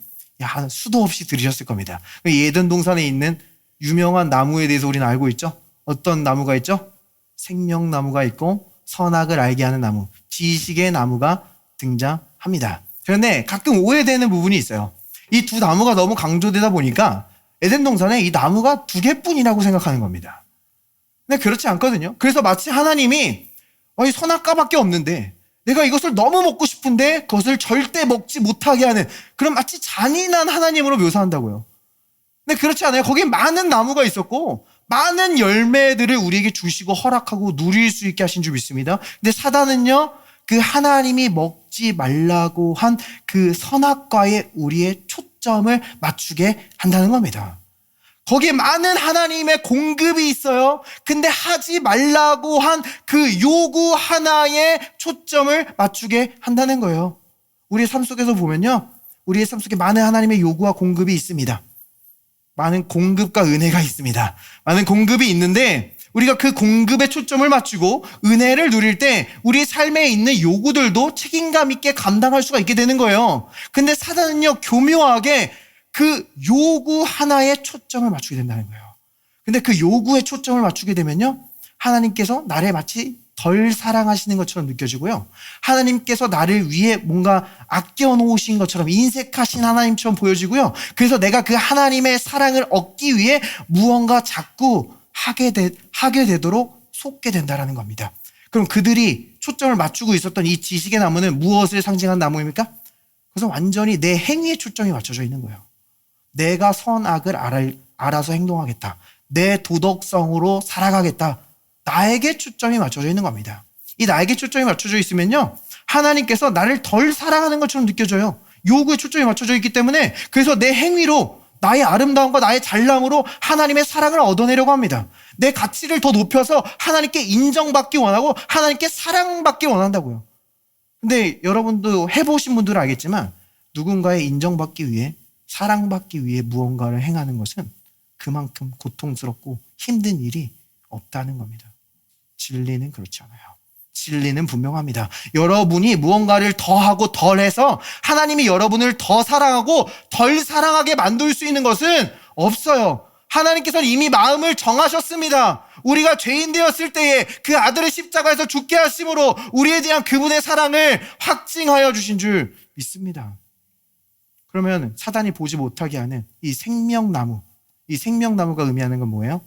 수도 없이 들으셨을 겁니다. 이 에덴 동산에 있는 유명한 나무에 대해서 우리는 알고 있죠? 어떤 나무가 있죠? 생명나무가 있고 선악을 알게 하는 나무, 지식의 나무가 등장합니다. 그런데 가끔 오해되는 부분이 있어요. 이 두 나무가 너무 강조되다 보니까 에덴 동산에 이 나무가 두 개뿐이라고 생각하는 겁니다. 근데 그렇지 않거든요. 그래서 마치 하나님이 선악과밖에 없는데 내가 이것을 너무 먹고 싶은데 그것을 절대 먹지 못하게 하는 그런 마치 잔인한 하나님으로 묘사한다고요. 근데 그렇지 않아요. 거기에 많은 나무가 있었고 많은 열매들을 우리에게 주시고 허락하고 누릴 수 있게 하신 줄 믿습니다. 근데 사단은요, 그 하나님이 먹지 말라고 한 그 선악과에 우리의 초점을 맞추게 한다는 겁니다. 거기에 많은 하나님의 공급이 있어요. 근데 하지 말라고 한 그 요구 하나에 초점을 맞추게 한다는 거예요. 우리의 삶 속에서 보면요, 우리의 삶 속에 많은 하나님의 요구와 공급이 있습니다. 많은 공급과 은혜가 있습니다. 많은 공급이 있는데 우리가 그 공급에 초점을 맞추고 은혜를 누릴 때 우리의 삶에 있는 요구들도 책임감 있게 감당할 수가 있게 되는 거예요. 근데 사단은요, 교묘하게 그 요구 하나에 초점을 맞추게 된다는 거예요. 근데 그 요구에 초점을 맞추게 되면요, 하나님께서 나를 마치 덜 사랑하시는 것처럼 느껴지고요, 하나님께서 나를 위해 뭔가 아껴놓으신 것처럼 인색하신 하나님처럼 보여지고요, 그래서 내가 그 하나님의 사랑을 얻기 위해 무언가 자꾸 하게 되도록 속게 된다는 겁니다. 그럼 그들이 초점을 맞추고 있었던 이 지식의 나무는 무엇을 상징한 나무입니까? 그래서 완전히 내 행위에 초점이 맞춰져 있는 거예요. 내가 선악을 알아서 행동하겠다. 내 도덕성으로 살아가겠다. 나에게 초점이 맞춰져 있는 겁니다. 이 나에게 초점이 맞춰져 있으면요, 하나님께서 나를 덜 사랑하는 것처럼 느껴져요. 요구에 초점이 맞춰져 있기 때문에, 그래서 내 행위로, 나의 아름다움과 나의 잘남으로 하나님의 사랑을 얻어내려고 합니다. 내 가치를 더 높여서 하나님께 인정받기 원하고 하나님께 사랑받기 원한다고요. 근데 여러분도 해보신 분들은 알겠지만, 누군가의 인정받기 위해, 사랑받기 위해 무언가를 행하는 것은 그만큼 고통스럽고 힘든 일이 없다는 겁니다. 진리는 그렇지 않아요. 진리는 분명합니다. 여러분이 무언가를 더하고 덜해서 하나님이 여러분을 더 사랑하고 덜 사랑하게 만들 수 있는 것은 없어요. 하나님께서는 이미 마음을 정하셨습니다. 우리가 죄인 되었을 때에 그 아들을 십자가에서 죽게 하심으로 우리에 대한 그분의 사랑을 확증하여 주신 줄 믿습니다. 그러면 사단이 보지 못하게 하는 이 생명나무, 이 생명나무가 의미하는 건 뭐예요?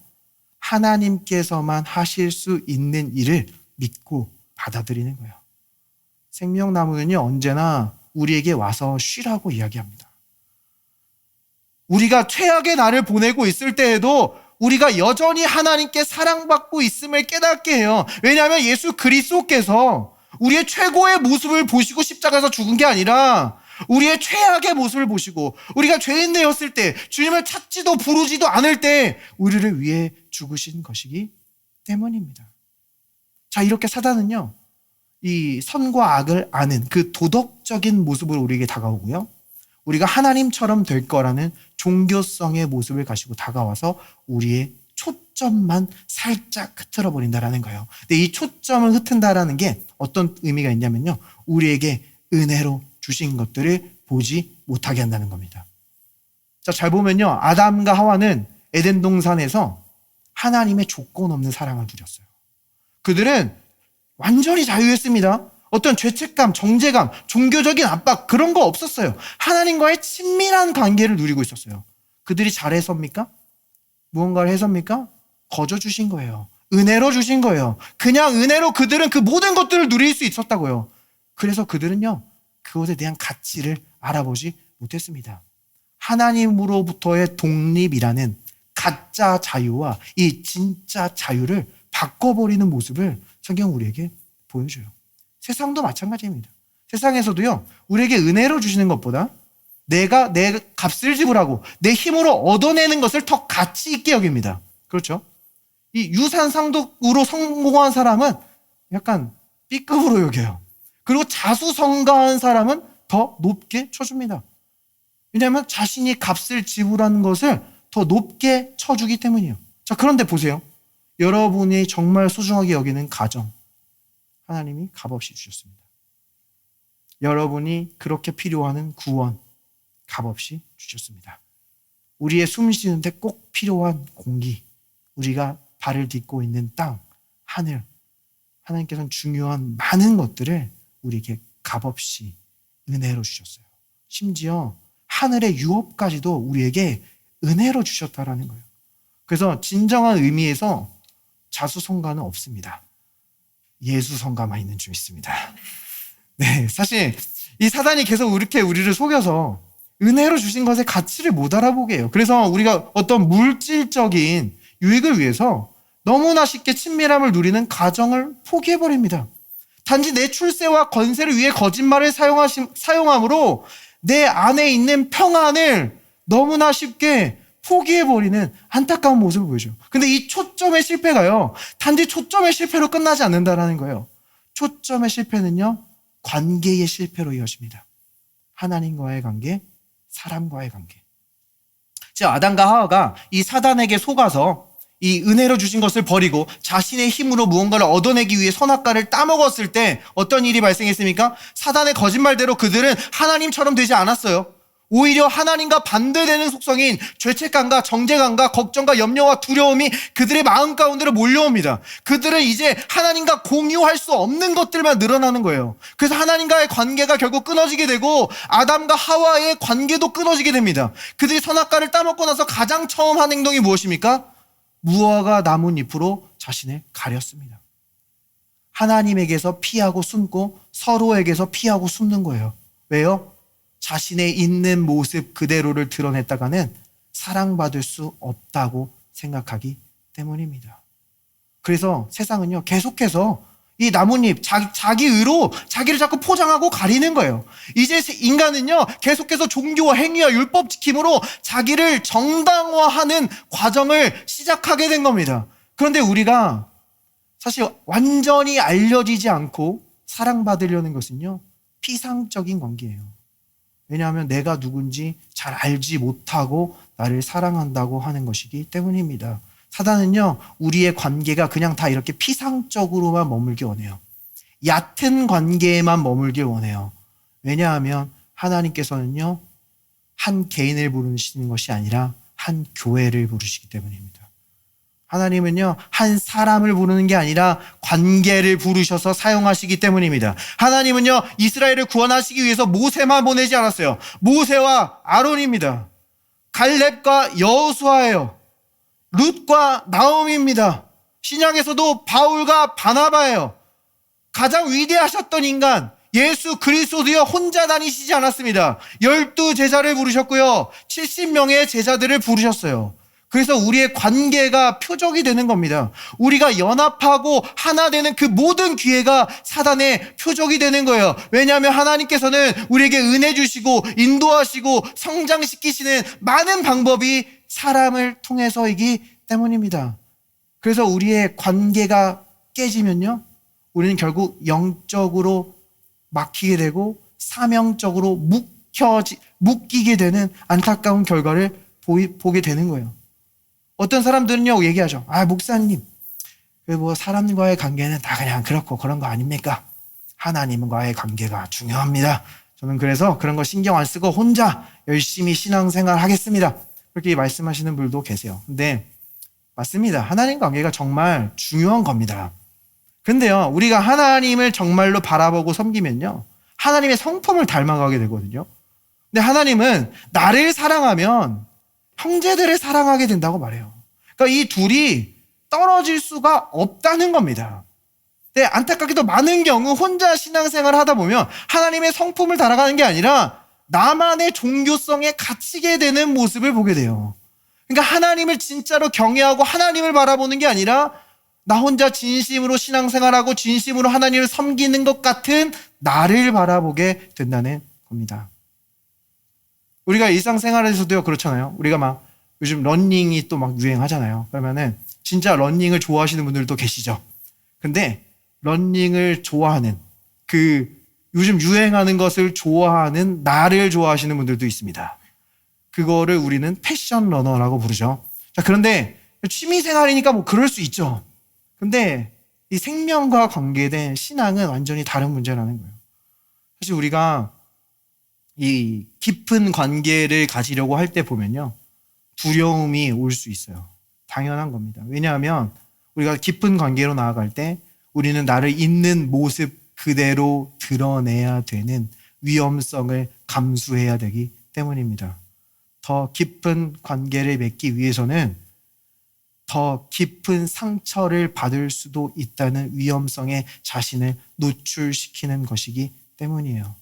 하나님께서만 하실 수 있는 일을 믿고 받아들이는 거예요. 생명나무는요, 언제나 우리에게 와서 쉬라고 이야기합니다. 우리가 최악의 날을 보내고 있을 때에도 우리가 여전히 하나님께 사랑받고 있음을 깨닫게 해요. 왜냐하면 예수 그리스도께서 우리의 최고의 모습을 보시고 십자가에서 죽은 게 아니라 우리의 최악의 모습을 보시고 우리가 죄인 되었을 때, 주님을 찾지도 부르지도 않을 때 우리를 위해 죽으신 것이기 때문입니다. 자, 이렇게 사단은요, 이 선과 악을 아는 그 도덕적인 모습으로 우리에게 다가오고요, 우리가 하나님처럼 될 거라는 종교성의 모습을 가지고 다가와서 우리의 초점만 살짝 흐트러 버린다라는 거예요. 근데 이 초점을 흐튼다라는 게 어떤 의미가 있냐면요, 우리에게 은혜로 주신 것들을 보지 못하게 한다는 겁니다. 자, 잘 보면요, 아담과 하와는 에덴 동산에서 하나님의 조건 없는 사랑을 누렸어요. 그들은 완전히 자유했습니다. 어떤 죄책감, 정죄감, 종교적인 압박, 그런 거 없었어요. 하나님과의 친밀한 관계를 누리고 있었어요. 그들이 잘해서입니까? 무언가를 해서입니까? 거저 주신 거예요. 은혜로 주신 거예요. 그냥 은혜로 그들은 그 모든 것들을 누릴 수 있었다고요. 그래서 그들은요, 그것에 대한 가치를 알아보지 못했습니다. 하나님으로부터의 독립이라는 가짜 자유와 이 진짜 자유를 바꿔버리는 모습을 성경은 우리에게 보여줘요. 세상도 마찬가지입니다. 세상에서도요, 우리에게 은혜로 주시는 것보다 내가 내 값을 지불하고 내 힘으로 얻어내는 것을 더 가치 있게 여깁니다. 그렇죠? 이 유산상독으로 성공한 사람은 약간 B급으로 여겨요. 그리고 자수성가한 사람은 더 높게 쳐줍니다. 왜냐하면 자신이 값을 지불하는 것을 더 높게 쳐주기 때문이에요. 자, 그런데 보세요. 여러분이 정말 소중하게 여기는 가정, 하나님이 값없이 주셨습니다. 여러분이 그렇게 필요하는 구원, 값없이 주셨습니다. 우리의 숨 쉬는데 꼭 필요한 공기, 우리가 발을 딛고 있는 땅, 하늘, 하나님께서는 중요한 많은 것들을 우리에게 값없이 은혜로 주셨어요. 심지어 하늘의 유업까지도 우리에게 은혜로 주셨다라는 거예요. 그래서 진정한 의미에서 자수성가는 없습니다. 예수성가만 있는 줄 믿습니다. 네, 사실 이 사단이 계속 이렇게 우리를 속여서 은혜로 주신 것의 가치를 못 알아보게 해요. 그래서 우리가 어떤 물질적인 유익을 위해서 너무나 쉽게 친밀함을 누리는 가정을 포기해버립니다. 단지 내 출세와 건세를 위해 거짓말을 사용함으로 내 안에 있는 평안을 너무나 쉽게 포기해버리는 안타까운 모습을 보여줘요. 근데 이 초점의 실패가요, 단지 초점의 실패로 끝나지 않는다라는 거예요. 초점의 실패는요, 관계의 실패로 이어집니다. 하나님과의 관계, 사람과의 관계. 즉 아담과 하와가 이 사단에게 속아서 이 은혜로 주신 것을 버리고 자신의 힘으로 무언가를 얻어내기 위해 선악과를 따먹었을 때 어떤 일이 발생했습니까? 사단의 거짓말대로 그들은 하나님처럼 되지 않았어요. 오히려 하나님과 반대되는 속성인 죄책감과 정죄감과 걱정과 염려와 두려움이 그들의 마음 가운데로 몰려옵니다. 그들은 이제 하나님과 공유할 수 없는 것들만 늘어나는 거예요. 그래서 하나님과의 관계가 결국 끊어지게 되고 아담과 하와의 관계도 끊어지게 됩니다. 그들이 선악과를 따먹고 나서 가장 처음 한 행동이 무엇입니까? 무화과 나뭇잎으로 자신을 가렸습니다. 하나님에게서 피하고 숨고 서로에게서 피하고 숨는 거예요. 왜요? 자신의 있는 모습 그대로를 드러냈다가는 사랑받을 수 없다고 생각하기 때문입니다. 그래서 세상은요, 계속해서 이 나뭇잎, 자기 의로 자기를 자꾸 포장하고 가리는 거예요. 이제 인간은요, 계속해서 종교와 행위와 율법 지킴으로 자기를 정당화하는 과정을 시작하게 된 겁니다. 그런데 우리가 사실 완전히 알려지지 않고 사랑받으려는 것은요, 피상적인 관계예요. 왜냐하면 내가 누군지 잘 알지 못하고 나를 사랑한다고 하는 것이기 때문입니다. 사단은요, 우리의 관계가 그냥 다 이렇게 피상적으로만 머물길 원해요. 얕은 관계에만 머물길 원해요. 왜냐하면 하나님께서는요, 한 개인을 부르시는 것이 아니라 한 교회를 부르시기 때문입니다. 하나님은요, 한 사람을 부르는 게 아니라 관계를 부르셔서 사용하시기 때문입니다. 하나님은요, 이스라엘을 구원하시기 위해서 모세만 보내지 않았어요. 모세와 아론입니다. 갈렙과 여호수아예요. 룻과 나오미입니다. 신약에서도 바울과 바나바예요. 가장 위대하셨던 인간 예수 그리스도도요, 혼자 다니시지 않았습니다. 12제자를 부르셨고요, 70명의 제자들을 부르셨어요. 그래서 우리의 관계가 표적이 되는 겁니다. 우리가 연합하고 하나 되는 그 모든 기회가 사단의 표적이 되는 거예요. 왜냐하면 하나님께서는 우리에게 은혜 주시고 인도하시고 성장시키시는 많은 방법이 사람을 통해서이기 때문입니다. 그래서 우리의 관계가 깨지면요, 우리는 결국 영적으로 막히게 되고 사명적으로 묶이게 되는 안타까운 결과를 보게 되는 거예요. 어떤 사람들은요, 얘기하죠. 목사님, 사람과의 관계는 다 그냥 그렇고 그런 거 아닙니까? 하나님과의 관계가 중요합니다. 저는 그래서 그런 거 신경 안 쓰고 혼자 열심히 신앙생활 하겠습니다. 그렇게 말씀하시는 분들도 계세요. 근데 맞습니다. 하나님 관계가 정말 중요한 겁니다. 근데요, 우리가 하나님을 정말로 바라보고 섬기면요, 하나님의 성품을 닮아가게 되거든요. 근데 하나님은 나를 사랑하면 형제들을 사랑하게 된다고 말해요. 그러니까 이 둘이 떨어질 수가 없다는 겁니다. 근데 안타깝게도 많은 경우 혼자 신앙생활을 하다 보면 하나님의 성품을 닮아가는 게 아니라 나만의 종교성에 갇히게 되는 모습을 보게 돼요. 그러니까 하나님을 진짜로 경외하고 하나님을 바라보는 게 아니라 나 혼자 진심으로 신앙생활하고 진심으로 하나님을 섬기는 것 같은 나를 바라보게 된다는 겁니다. 우리가 일상생활에서도요, 그렇잖아요. 우리가 막 요즘 러닝이 또 막 유행하잖아요. 그러면은 진짜 러닝을 좋아하시는 분들도 계시죠. 근데 러닝을 좋아하는, 요즘 유행하는 것을 좋아하는 나를 좋아하시는 분들도 있습니다. 그거를 우리는 패션 러너라고 부르죠. 자, 그런데 취미생활이니까 뭐 그럴 수 있죠. 근데 이 생명과 관계된 신앙은 완전히 다른 문제라는 거예요. 사실 우리가 이 깊은 관계를 가지려고 할 때 보면요, 두려움이 올 수 있어요. 당연한 겁니다. 왜냐하면 우리가 깊은 관계로 나아갈 때 우리는 나를 있는 모습 그대로 드러내야 되는 위험성을 감수해야 되기 때문입니다. 더 깊은 관계를 맺기 위해서는 더 깊은 상처를 받을 수도 있다는 위험성에 자신을 노출시키는 것이기 때문이에요.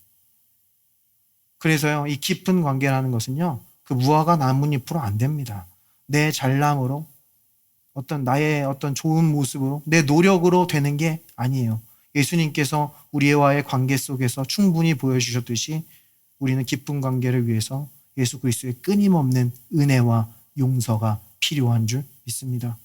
그래서요, 이 깊은 관계라는 것은요, 그 무화과 나뭇잎으로 안 됩니다. 내 잘남으로, 나의 좋은 모습으로, 내 노력으로 되는 게 아니에요. 예수님께서 우리와의 관계 속에서 충분히 보여주셨듯이 우리는 깊은 관계를 위해서 예수 그리스도의 끊임없는 은혜와 용서가 필요한 줄 믿습니다.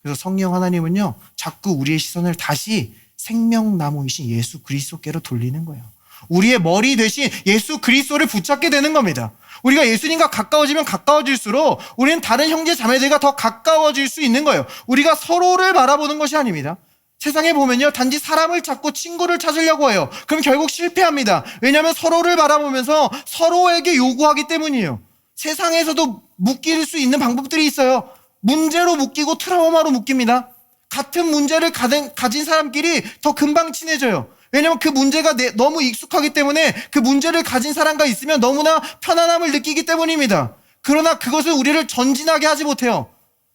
그래서 성령 하나님은요, 자꾸 우리의 시선을 다시 생명나무이신 예수 그리스도께로 돌리는 거예요. 우리의 머리 대신 예수 그리스도를 붙잡게 되는 겁니다. 우리가 예수님과 가까워지면 가까워질수록 우리는 다른 형제 자매들과 더 가까워질 수 있는 거예요. 우리가 서로를 바라보는 것이 아닙니다. 세상에 보면요, 단지 사람을 찾고 친구를 찾으려고 해요. 그럼 결국 실패합니다. 왜냐하면 서로를 바라보면서 서로에게 요구하기 때문이에요. 세상에서도 묶일 수 있는 방법들이 있어요. 문제로 묶이고 트라우마로 묶입니다. 같은 문제를 가진 사람끼리 더 금방 친해져요. 왜냐하면 그 문제가 너무 익숙하기 때문에 그 문제를 가진 사람과 있으면 너무나 편안함을 느끼기 때문입니다. 그러나 그것은 우리를 전진하게 하지 못해요.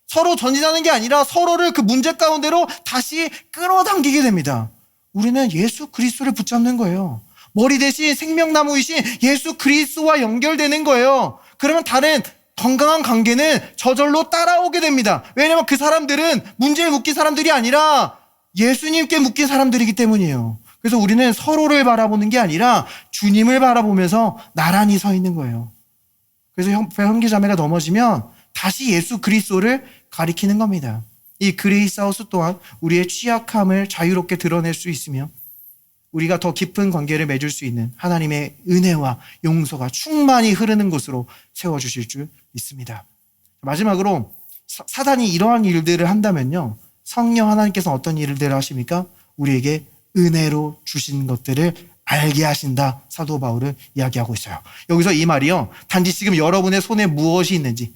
서로 전진하는 게 아니라 서로를 그 문제 가운데로 다시 끌어당기게 됩니다. 우리는 예수 그리스도를 붙잡는 거예요. 머리 대신 생명나무이신 예수 그리스도와 연결되는 거예요. 그러면 다른 건강한 관계는 저절로 따라오게 됩니다. 왜냐하면 그 사람들은 문제에 묶인 사람들이 아니라 예수님께 묶인 사람들이기 때문이에요. 그래서 우리는 서로를 바라보는 게 아니라 주님을 바라보면서 나란히 서 있는 거예요. 그래서 형제 자매가 넘어지면 다시 예수 그리스도를 가리키는 겁니다. 이 그레이스 하우스 또한 우리의 취약함을 자유롭게 드러낼 수 있으며 우리가 더 깊은 관계를 맺을 수 있는 하나님의 은혜와 용서가 충만히 흐르는 곳으로 세워주실 줄 믿습니다. 마지막으로 사단이 이러한 일들을 한다면요, 성령 하나님께서 어떤 일들을 하십니까? 우리에게 은혜로 주신 것들을 알게 하신다, 사도 바울은 이야기하고 있어요. 여기서 이 말이요, 단지 지금 여러분의 손에 무엇이 있는지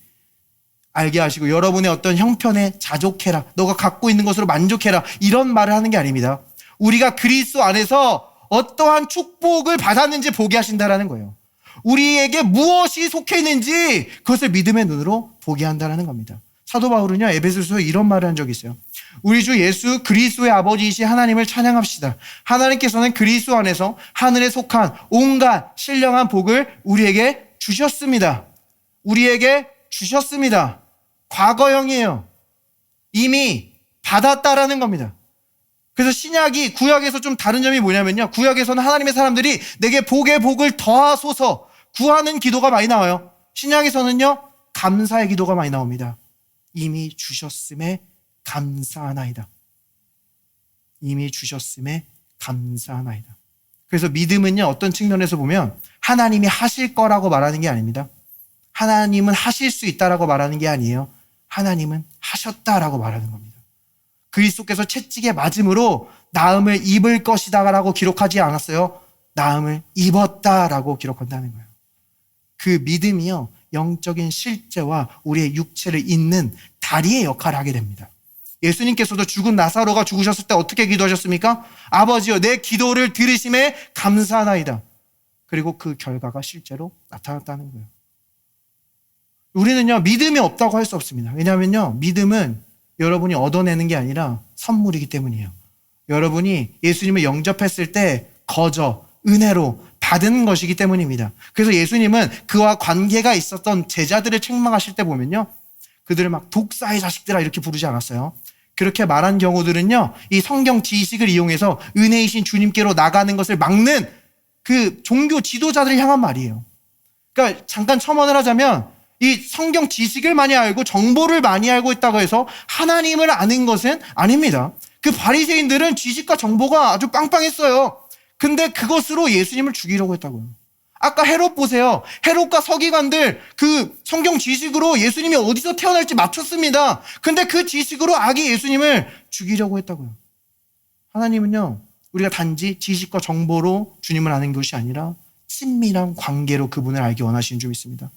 알게 하시고 여러분의 어떤 형편에 자족해라, 너가 갖고 있는 것으로 만족해라, 이런 말을 하는 게 아닙니다. 우리가 그리스도 안에서 어떠한 축복을 받았는지 보게 하신다라는 거예요. 우리에게 무엇이 속해 있는지 그것을 믿음의 눈으로 보게 한다라는 겁니다. 사도 바울은요, 에베소서에 이런 말을 한 적이 있어요. 우리 주 예수 그리스도의 아버지이신 하나님을 찬양합시다. 하나님께서는 그리스도 안에서 하늘에 속한 온갖 신령한 복을 우리에게 주셨습니다. 우리에게 주셨습니다. 과거형이에요. 이미 받았다라는 겁니다. 그래서 신약이 구약에서 좀 다른 점이 뭐냐면요, 구약에서는 하나님의 사람들이 내게 복의 복을 더하소서 구하는 기도가 많이 나와요. 신약에서는요, 감사의 기도가 많이 나옵니다. 이미 주셨음에 감사하나이다. 이미 주셨음에 감사하나이다. 그래서 믿음은요, 어떤 측면에서 보면 하나님이 하실 거라고 말하는 게 아닙니다. 하나님은 하실 수 있다라고 말하는 게 아니에요. 하나님은 하셨다라고 말하는 겁니다. 그리스도께서 채찍에 맞음으로 나음을 입을 것이다라고 기록하지 않았어요. 나음을 입었다라고 기록한다는 거예요. 그 믿음이요, 영적인 실제와 우리의 육체를 잇는 다리의 역할을 하게 됩니다. 예수님께서도 죽은 나사로가 죽으셨을 때 어떻게 기도하셨습니까? 아버지여, 내 기도를 들으심에 감사하나이다. 그리고 그 결과가 실제로 나타났다는 거예요. 우리는요, 믿음이 없다고 할 수 없습니다. 왜냐하면요, 믿음은 여러분이 얻어내는 게 아니라 선물이기 때문이에요. 여러분이 예수님을 영접했을 때 거저 은혜로 받은 것이기 때문입니다. 그래서 예수님은 그와 관계가 있었던 제자들을 책망하실 때 보면요, 그들을 막 독사의 자식들아 이렇게 부르지 않았어요. 그렇게 말한 경우들은요, 이 성경 지식을 이용해서 은혜이신 주님께로 나가는 것을 막는 그 종교 지도자들을 향한 말이에요. 그러니까 잠깐 첨언을 하자면, 이 성경 지식을 많이 알고 정보를 많이 알고 있다고 해서 하나님을 아는 것은 아닙니다. 그 바리새인들은 지식과 정보가 아주 빵빵했어요. 근데 그것으로 예수님을 죽이려고 했다고요. 아까 헤롯 보세요. 헤롯과 서기관들 그 성경 지식으로 예수님이 어디서 태어날지 맞췄습니다. 근데 그 지식으로 아기 예수님을 죽이려고 했다고요. 하나님은요, 우리가 단지 지식과 정보로 주님을 아는 것이 아니라 친밀한 관계로 그분을 알기 원하시는 줄 믿습니다.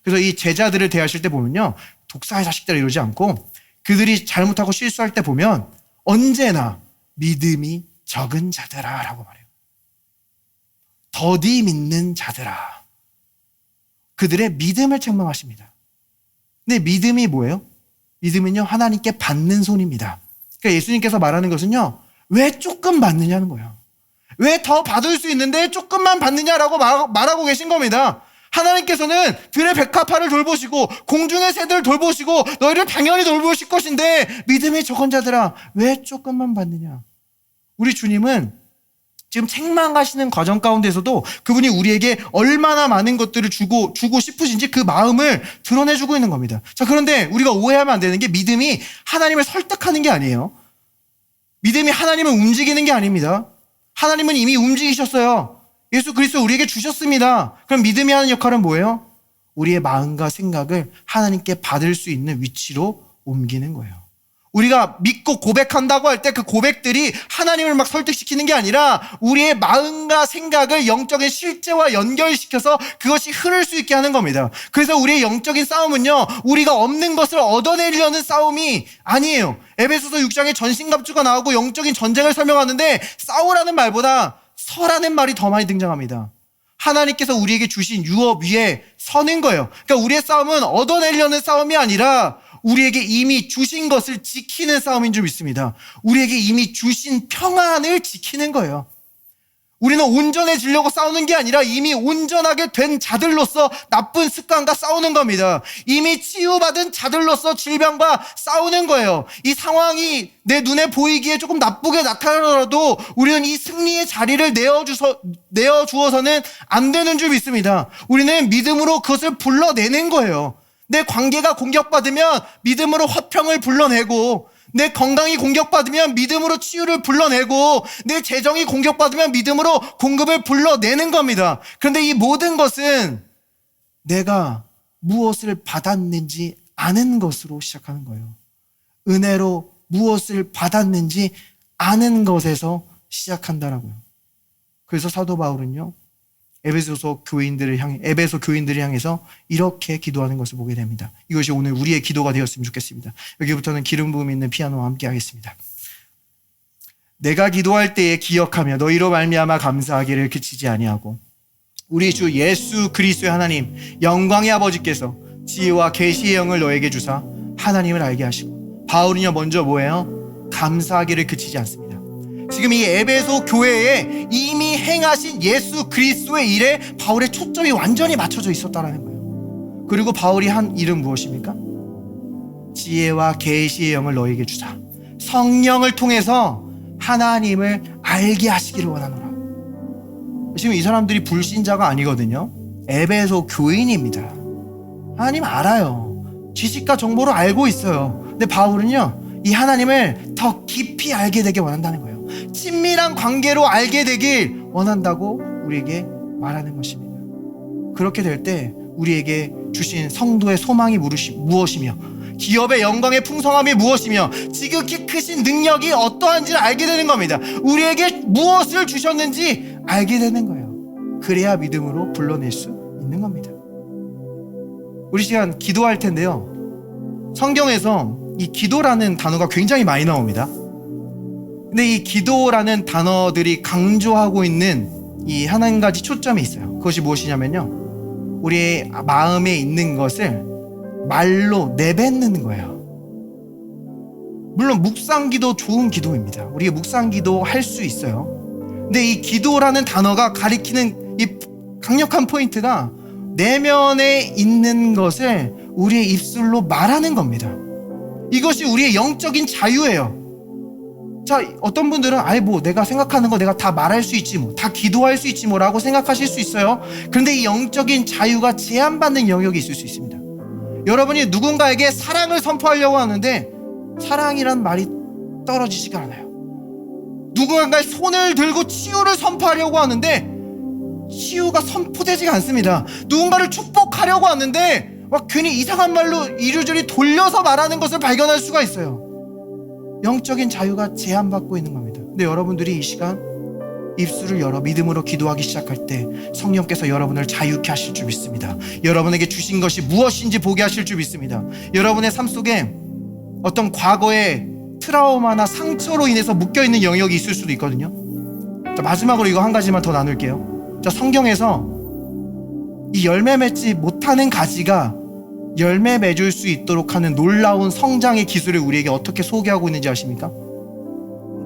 그래서 이 제자들을 대하실 때 보면요, 독사의 자식들 이러지 않고 그들이 잘못하고 실수할 때 보면 언제나 믿음이 적은 자들아 라고 말해요. 더디 믿는 자들아. 그들의 믿음을 책망하십니다. 근데 믿음이 뭐예요? 믿음은요, 하나님께 받는 손입니다. 그러니까 예수님께서 말하는 것은요, 왜 조금 받느냐는 거예요. 왜 더 받을 수 있는데 조금만 받느냐라고 말하고 계신 겁니다. 하나님께서는 들의 백합화를 돌보시고 공중의 새들을 돌보시고 너희를 당연히 돌보실 것인데 믿음이 적은 자들아 왜 조금만 받느냐. 우리 주님은 지금 책망하시는 과정 가운데서도 그분이 우리에게 얼마나 많은 것들을 주고 싶으신지 그 마음을 드러내주고 있는 겁니다. 자, 그런데 우리가 오해하면 안 되는 게 믿음이 하나님을 설득하는 게 아니에요. 믿음이 하나님을 움직이는 게 아닙니다. 하나님은 이미 움직이셨어요. 예수 그리스도 우리에게 주셨습니다. 그럼 믿음이 하는 역할은 뭐예요? 우리의 마음과 생각을 하나님께 받을 수 있는 위치로 옮기는 거예요. 우리가 믿고 고백한다고 할 때 그 고백들이 하나님을 막 설득시키는 게 아니라 우리의 마음과 생각을 영적인 실제와 연결시켜서 그것이 흐를 수 있게 하는 겁니다. 그래서 우리의 영적인 싸움은요, 우리가 없는 것을 얻어내려는 싸움이 아니에요. 에베소서 6장에 전신갑주가 나오고 영적인 전쟁을 설명하는데 싸우라는 말보다 서라는 말이 더 많이 등장합니다. 하나님께서 우리에게 주신 유업 위에 서는 거예요. 그러니까 우리의 싸움은 얻어내려는 싸움이 아니라 우리에게 이미 주신 것을 지키는 싸움인 줄 믿습니다. 우리에게 이미 주신 평안을 지키는 거예요. 우리는 온전해지려고 싸우는 게 아니라 이미 온전하게 된 자들로서 나쁜 습관과 싸우는 겁니다. 이미 치유받은 자들로서 질병과 싸우는 거예요. 이 상황이 내 눈에 보이기에 조금 나쁘게 나타나더라도 우리는 이 승리의 자리를 내어주어서는 안 되는 줄 믿습니다. 우리는 믿음으로 그것을 불러내는 거예요. 내 관계가 공격받으면 믿음으로 화평을 불러내고, 내 건강이 공격받으면 믿음으로 치유를 불러내고, 내 재정이 공격받으면 믿음으로 공급을 불러내는 겁니다. 그런데 이 모든 것은 내가 무엇을 받았는지 아는 것으로 시작하는 거예요. 은혜로 무엇을 받았는지 아는 것에서 시작한다라고요. 그래서 사도 바울은요, 에베소 교인들을 향해서 이렇게 기도하는 것을 보게 됩니다. 이것이 오늘 우리의 기도가 되었으면 좋겠습니다. 여기부터는 기름 부음 있는 피아노와 함께 하겠습니다. 내가 기도할 때에 기억하며 너희로 말미암아 감사하기를 그치지 아니하고 우리 주 예수 그리스도의 하나님 영광의 아버지께서 지혜와 계시의 영을 너에게 주사 하나님을 알게 하시고, 바울은요 먼저 뭐예요? 감사하기를 그치지 않습니다. 지금 이 에베소 교회에 이미 행하신 예수 그리스도의 일에 바울의 초점이 완전히 맞춰져 있었다는 거예요. 그리고 바울이 한 일은 무엇입니까? 지혜와 계시의 영을 너에게 주자. 성령을 통해서 하나님을 알게 하시기를 원하노라. 지금 이 사람들이 불신자가 아니거든요. 에베소 교인입니다. 하나님 알아요. 지식과 정보를 알고 있어요. 근데 바울은요, 이 하나님을 더 깊이 알게 되게 원한다는 거예요. 친밀한 관계로 알게 되길 원한다고 우리에게 말하는 것입니다. 그렇게 될 때 우리에게 주신 성도의 소망이 무엇이며, 기업의 영광의 풍성함이 무엇이며, 지극히 크신 능력이 어떠한지를 알게 되는 겁니다. 우리에게 무엇을 주셨는지 알게 되는 거예요. 그래야 믿음으로 불러낼 수 있는 겁니다. 우리 시간 기도할 텐데요, 성경에서 이 기도라는 단어가 굉장히 많이 나옵니다. 근데 이 기도라는 단어들이 강조하고 있는 이 한 가지 초점이 있어요. 그것이 무엇이냐면요, 우리의 마음에 있는 것을 말로 내뱉는 거예요. 물론 묵상기도 좋은 기도입니다. 우리가 묵상기도 할 수 있어요. 근데 이 기도라는 단어가 가리키는 이 강력한 포인트가 내면에 있는 것을 우리의 입술로 말하는 겁니다. 이것이 우리의 영적인 자유예요. 자, 어떤 분들은 내가 생각하는 거 내가 다 말할 수 있지 뭐, 다 기도할 수 있지 뭐라고 생각하실 수 있어요. 그런데 이 영적인 자유가 제한받는 영역이 있을 수 있습니다. 여러분이 누군가에게 사랑을 선포하려고 하는데 사랑이란 말이 떨어지지가 않아요. 누군가의 손을 들고 치유를 선포하려고 하는데 치유가 선포되지가 않습니다. 누군가를 축복하려고 하는데 괜히 이상한 말로 이리저리 돌려서 말하는 것을 발견할 수가 있어요. 영적인 자유가 제한받고 있는 겁니다. 근데 여러분들이 이 시간 입술을 열어 믿음으로 기도하기 시작할 때 성령께서 여러분을 자유케 하실 줄 믿습니다. 여러분에게 주신 것이 무엇인지 보게 하실 줄 믿습니다. 여러분의 삶 속에 어떤 과거의 트라우마나 상처로 인해서 묶여있는 영역이 있을 수도 있거든요. 자, 마지막으로 이거 한 가지만 더 나눌게요. 자, 성경에서 이 열매 맺지 못하는 가지가 열매 맺을 수 있도록 하는 놀라운 성장의 기술을 우리에게 어떻게 소개하고 있는지 아십니까?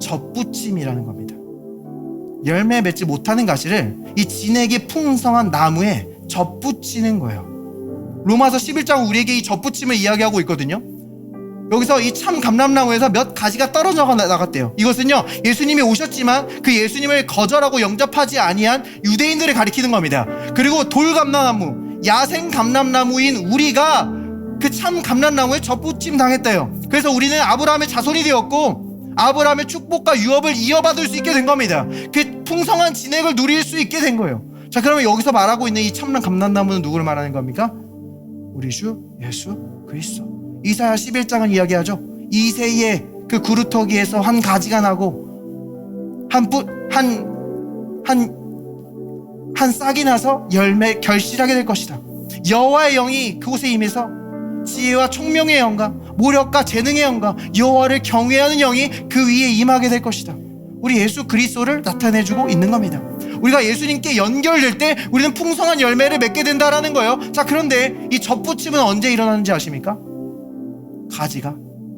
젖붙임이라는 겁니다. 열매 맺지 못하는 가지를 이 진액이 풍성한 나무에 젖붙이는 거예요. 로마서 11장 우리에게 이 젖붙임을 이야기하고 있거든요. 여기서 이 참 감람나무에서 몇 가지가 떨어져 나갔대요. 이것은요, 예수님이 오셨지만 그 예수님을 거절하고 영접하지 아니한 유대인들을 가리키는 겁니다. 그리고 돌감람나무, 야생 감람나무인 우리가 그 참 감람나무에 접붙임 당했대요. 그래서 우리는 아브라함의 자손이 되었고 아브라함의 축복과 유업을 이어받을 수 있게 된 겁니다. 그 풍성한 진액을 누릴 수 있게 된 거예요. 자, 그러면 여기서 말하고 있는 이 참 감람나무는 누구를 말하는 겁니까? 우리 주 예수 그리스도. 이사야 11장은 이야기하죠. 이새의 그 구루터기에서 한 가지가 나고 한 싹이 나서 열매 결실하게 될 것이다. 여호와의 영이 그곳에 임해서 지혜와 총명의 영과 모력과 재능의 영과 여호와를 경외하는 영이 그 위에 임하게 될 것이다. 우리 예수 그리스도를 나타내주고 있는 겁니다. 우리가 예수님께 연결될 때 우리는 풍성한 열매를 맺게 된다라는 거예요. 자, 그런데 이 접붙임은 언제 일어나는지 아십니까? 가지가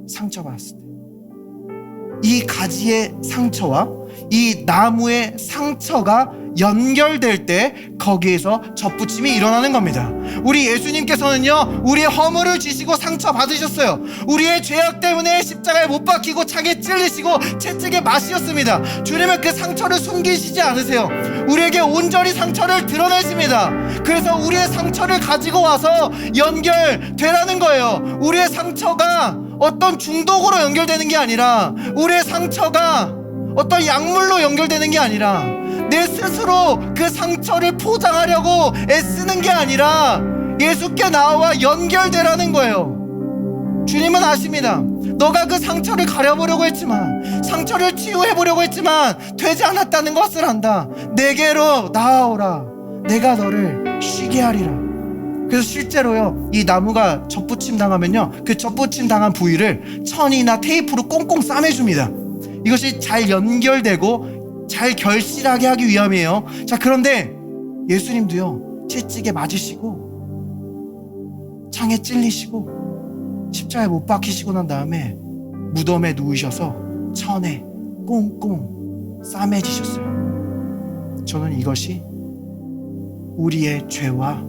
상처받았을 때. 이 가지의 상처와 이 나무의 상처가 연결될 때 거기에서 접붙임이 일어나는 겁니다. 우리 예수님께서는요, 우리의 허물을 지시고 상처 받으셨어요. 우리의 죄악 때문에 십자가에 못 박히고 창에 찔리시고 채찍에 맞으셨습니다. 주님은 그 상처를 숨기시지 않으세요. 우리에게 온전히 상처를 드러내십니다. 그래서 우리의 상처를 가지고 와서 연결되라는 거예요. 우리의 상처가 어떤 중독으로 연결되는 게 아니라, 우리의 상처가 어떤 약물로 연결되는 게 아니라, 내 스스로 그 상처를 포장하려고 애쓰는 게 아니라 예수께 나와 연결되라는 거예요. 주님은 아십니다. 너가 그 상처를 가려보려고 했지만, 상처를 치유해보려고 했지만 되지 않았다는 것을 안다. 내게로 나아오라. 내가 너를 쉬게 하리라. 그래서 실제로요, 이 나무가 접붙임 당하면요, 그 접붙임 당한 부위를 천이나 테이프로 꽁꽁 싸매줍니다. 이것이 잘 연결되고 잘 결실하게 하기 위함이에요. 자, 그런데 예수님도요, 채찍에 맞으시고 창에 찔리시고 십자가에 못 박히시고 난 다음에 무덤에 누우셔서 천에 꽁꽁 싸매지셨어요. 저는 이것이 우리의 죄와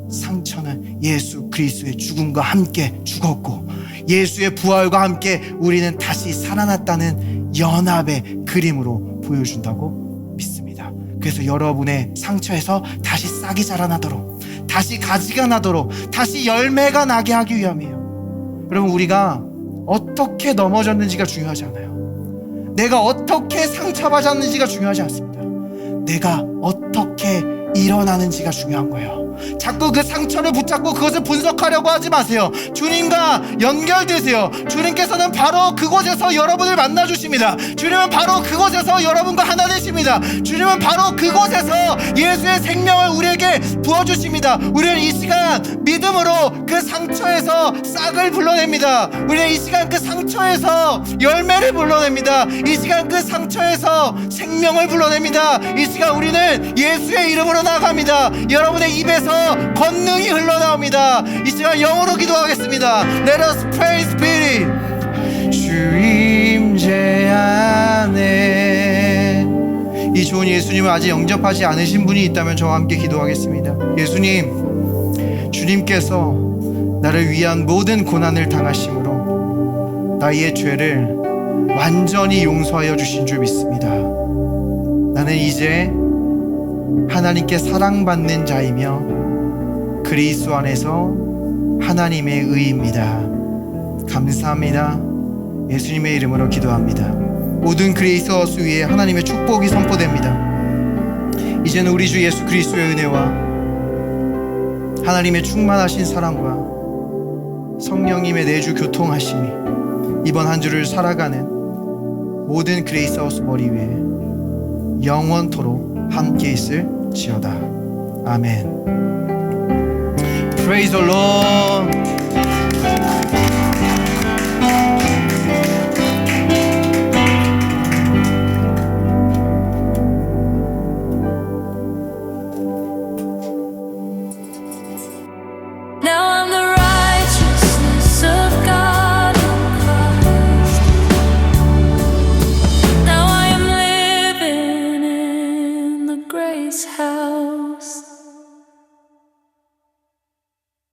상처는 예수 그리스도의 죽음과 함께 죽었고 예수의 부활과 함께 우리는 다시 살아났다는 연합의 그림으로 보여준다고 믿습니다. 그래서 여러분의 상처에서 다시 싹이 자라나도록, 다시 가지가 나도록, 다시 열매가 나게 하기 위함이에요. 여러분, 우리가 어떻게 넘어졌는지가 중요하지 않아요. 내가 어떻게 상처받았는지가 중요하지 않습니다. 내가 어떻게 일어나는지가 중요한 거예요. 자꾸 그 상처를 붙잡고 그것을 분석하려고 하지 마세요. 주님과 연결되세요. 주님께서는 바로 그곳에서 여러분을 만나주십니다. 주님은 바로 그곳에서 여러분과 하나 되십니다. 주님은 바로 그곳에서 예수의 생명을 우리에게 부어주십니다. 우리는 이 시간 믿음으로 그 상처에서 싹을 불러냅니다. 우리는 이 시간 그 상처에서 열매를 불러냅니다. 이 시간 그 상처에서 생명을 불러냅니다. 이 시간 우리는 예수의 이름으로 나아갑니다. 여러분의 입에서 권능이 흘러나옵니다. 이 시간 영어로 기도하겠습니다. Let us pray Spirit. 주 임재 안에. 이 좋은 예수님을 아직 영접하지 않으신 분이 있다면 저와 함께 기도하겠습니다. 예수님, 주님께서 나를 위한 모든 고난을 당하심으로 나의 죄를 완전히 용서하여 주신 줄 믿습니다. 나는 이제 하나님께 사랑받는 자이며 그리스도 안에서 하나님의 의입니다. 감사합니다. 예수님의 이름으로 기도합니다. 모든 그리스도스 위에 하나님의 축복이 선포됩니다. 이제는 우리 주 예수 그리스도의 은혜와 하나님의 충만하신 사랑과 성령님의 내주 교통하심이 이번 한 주를 살아가는 모든 그레이스하우스 머리 위에 영원토록 함께 있을지어다. 아멘. Praise the Lord.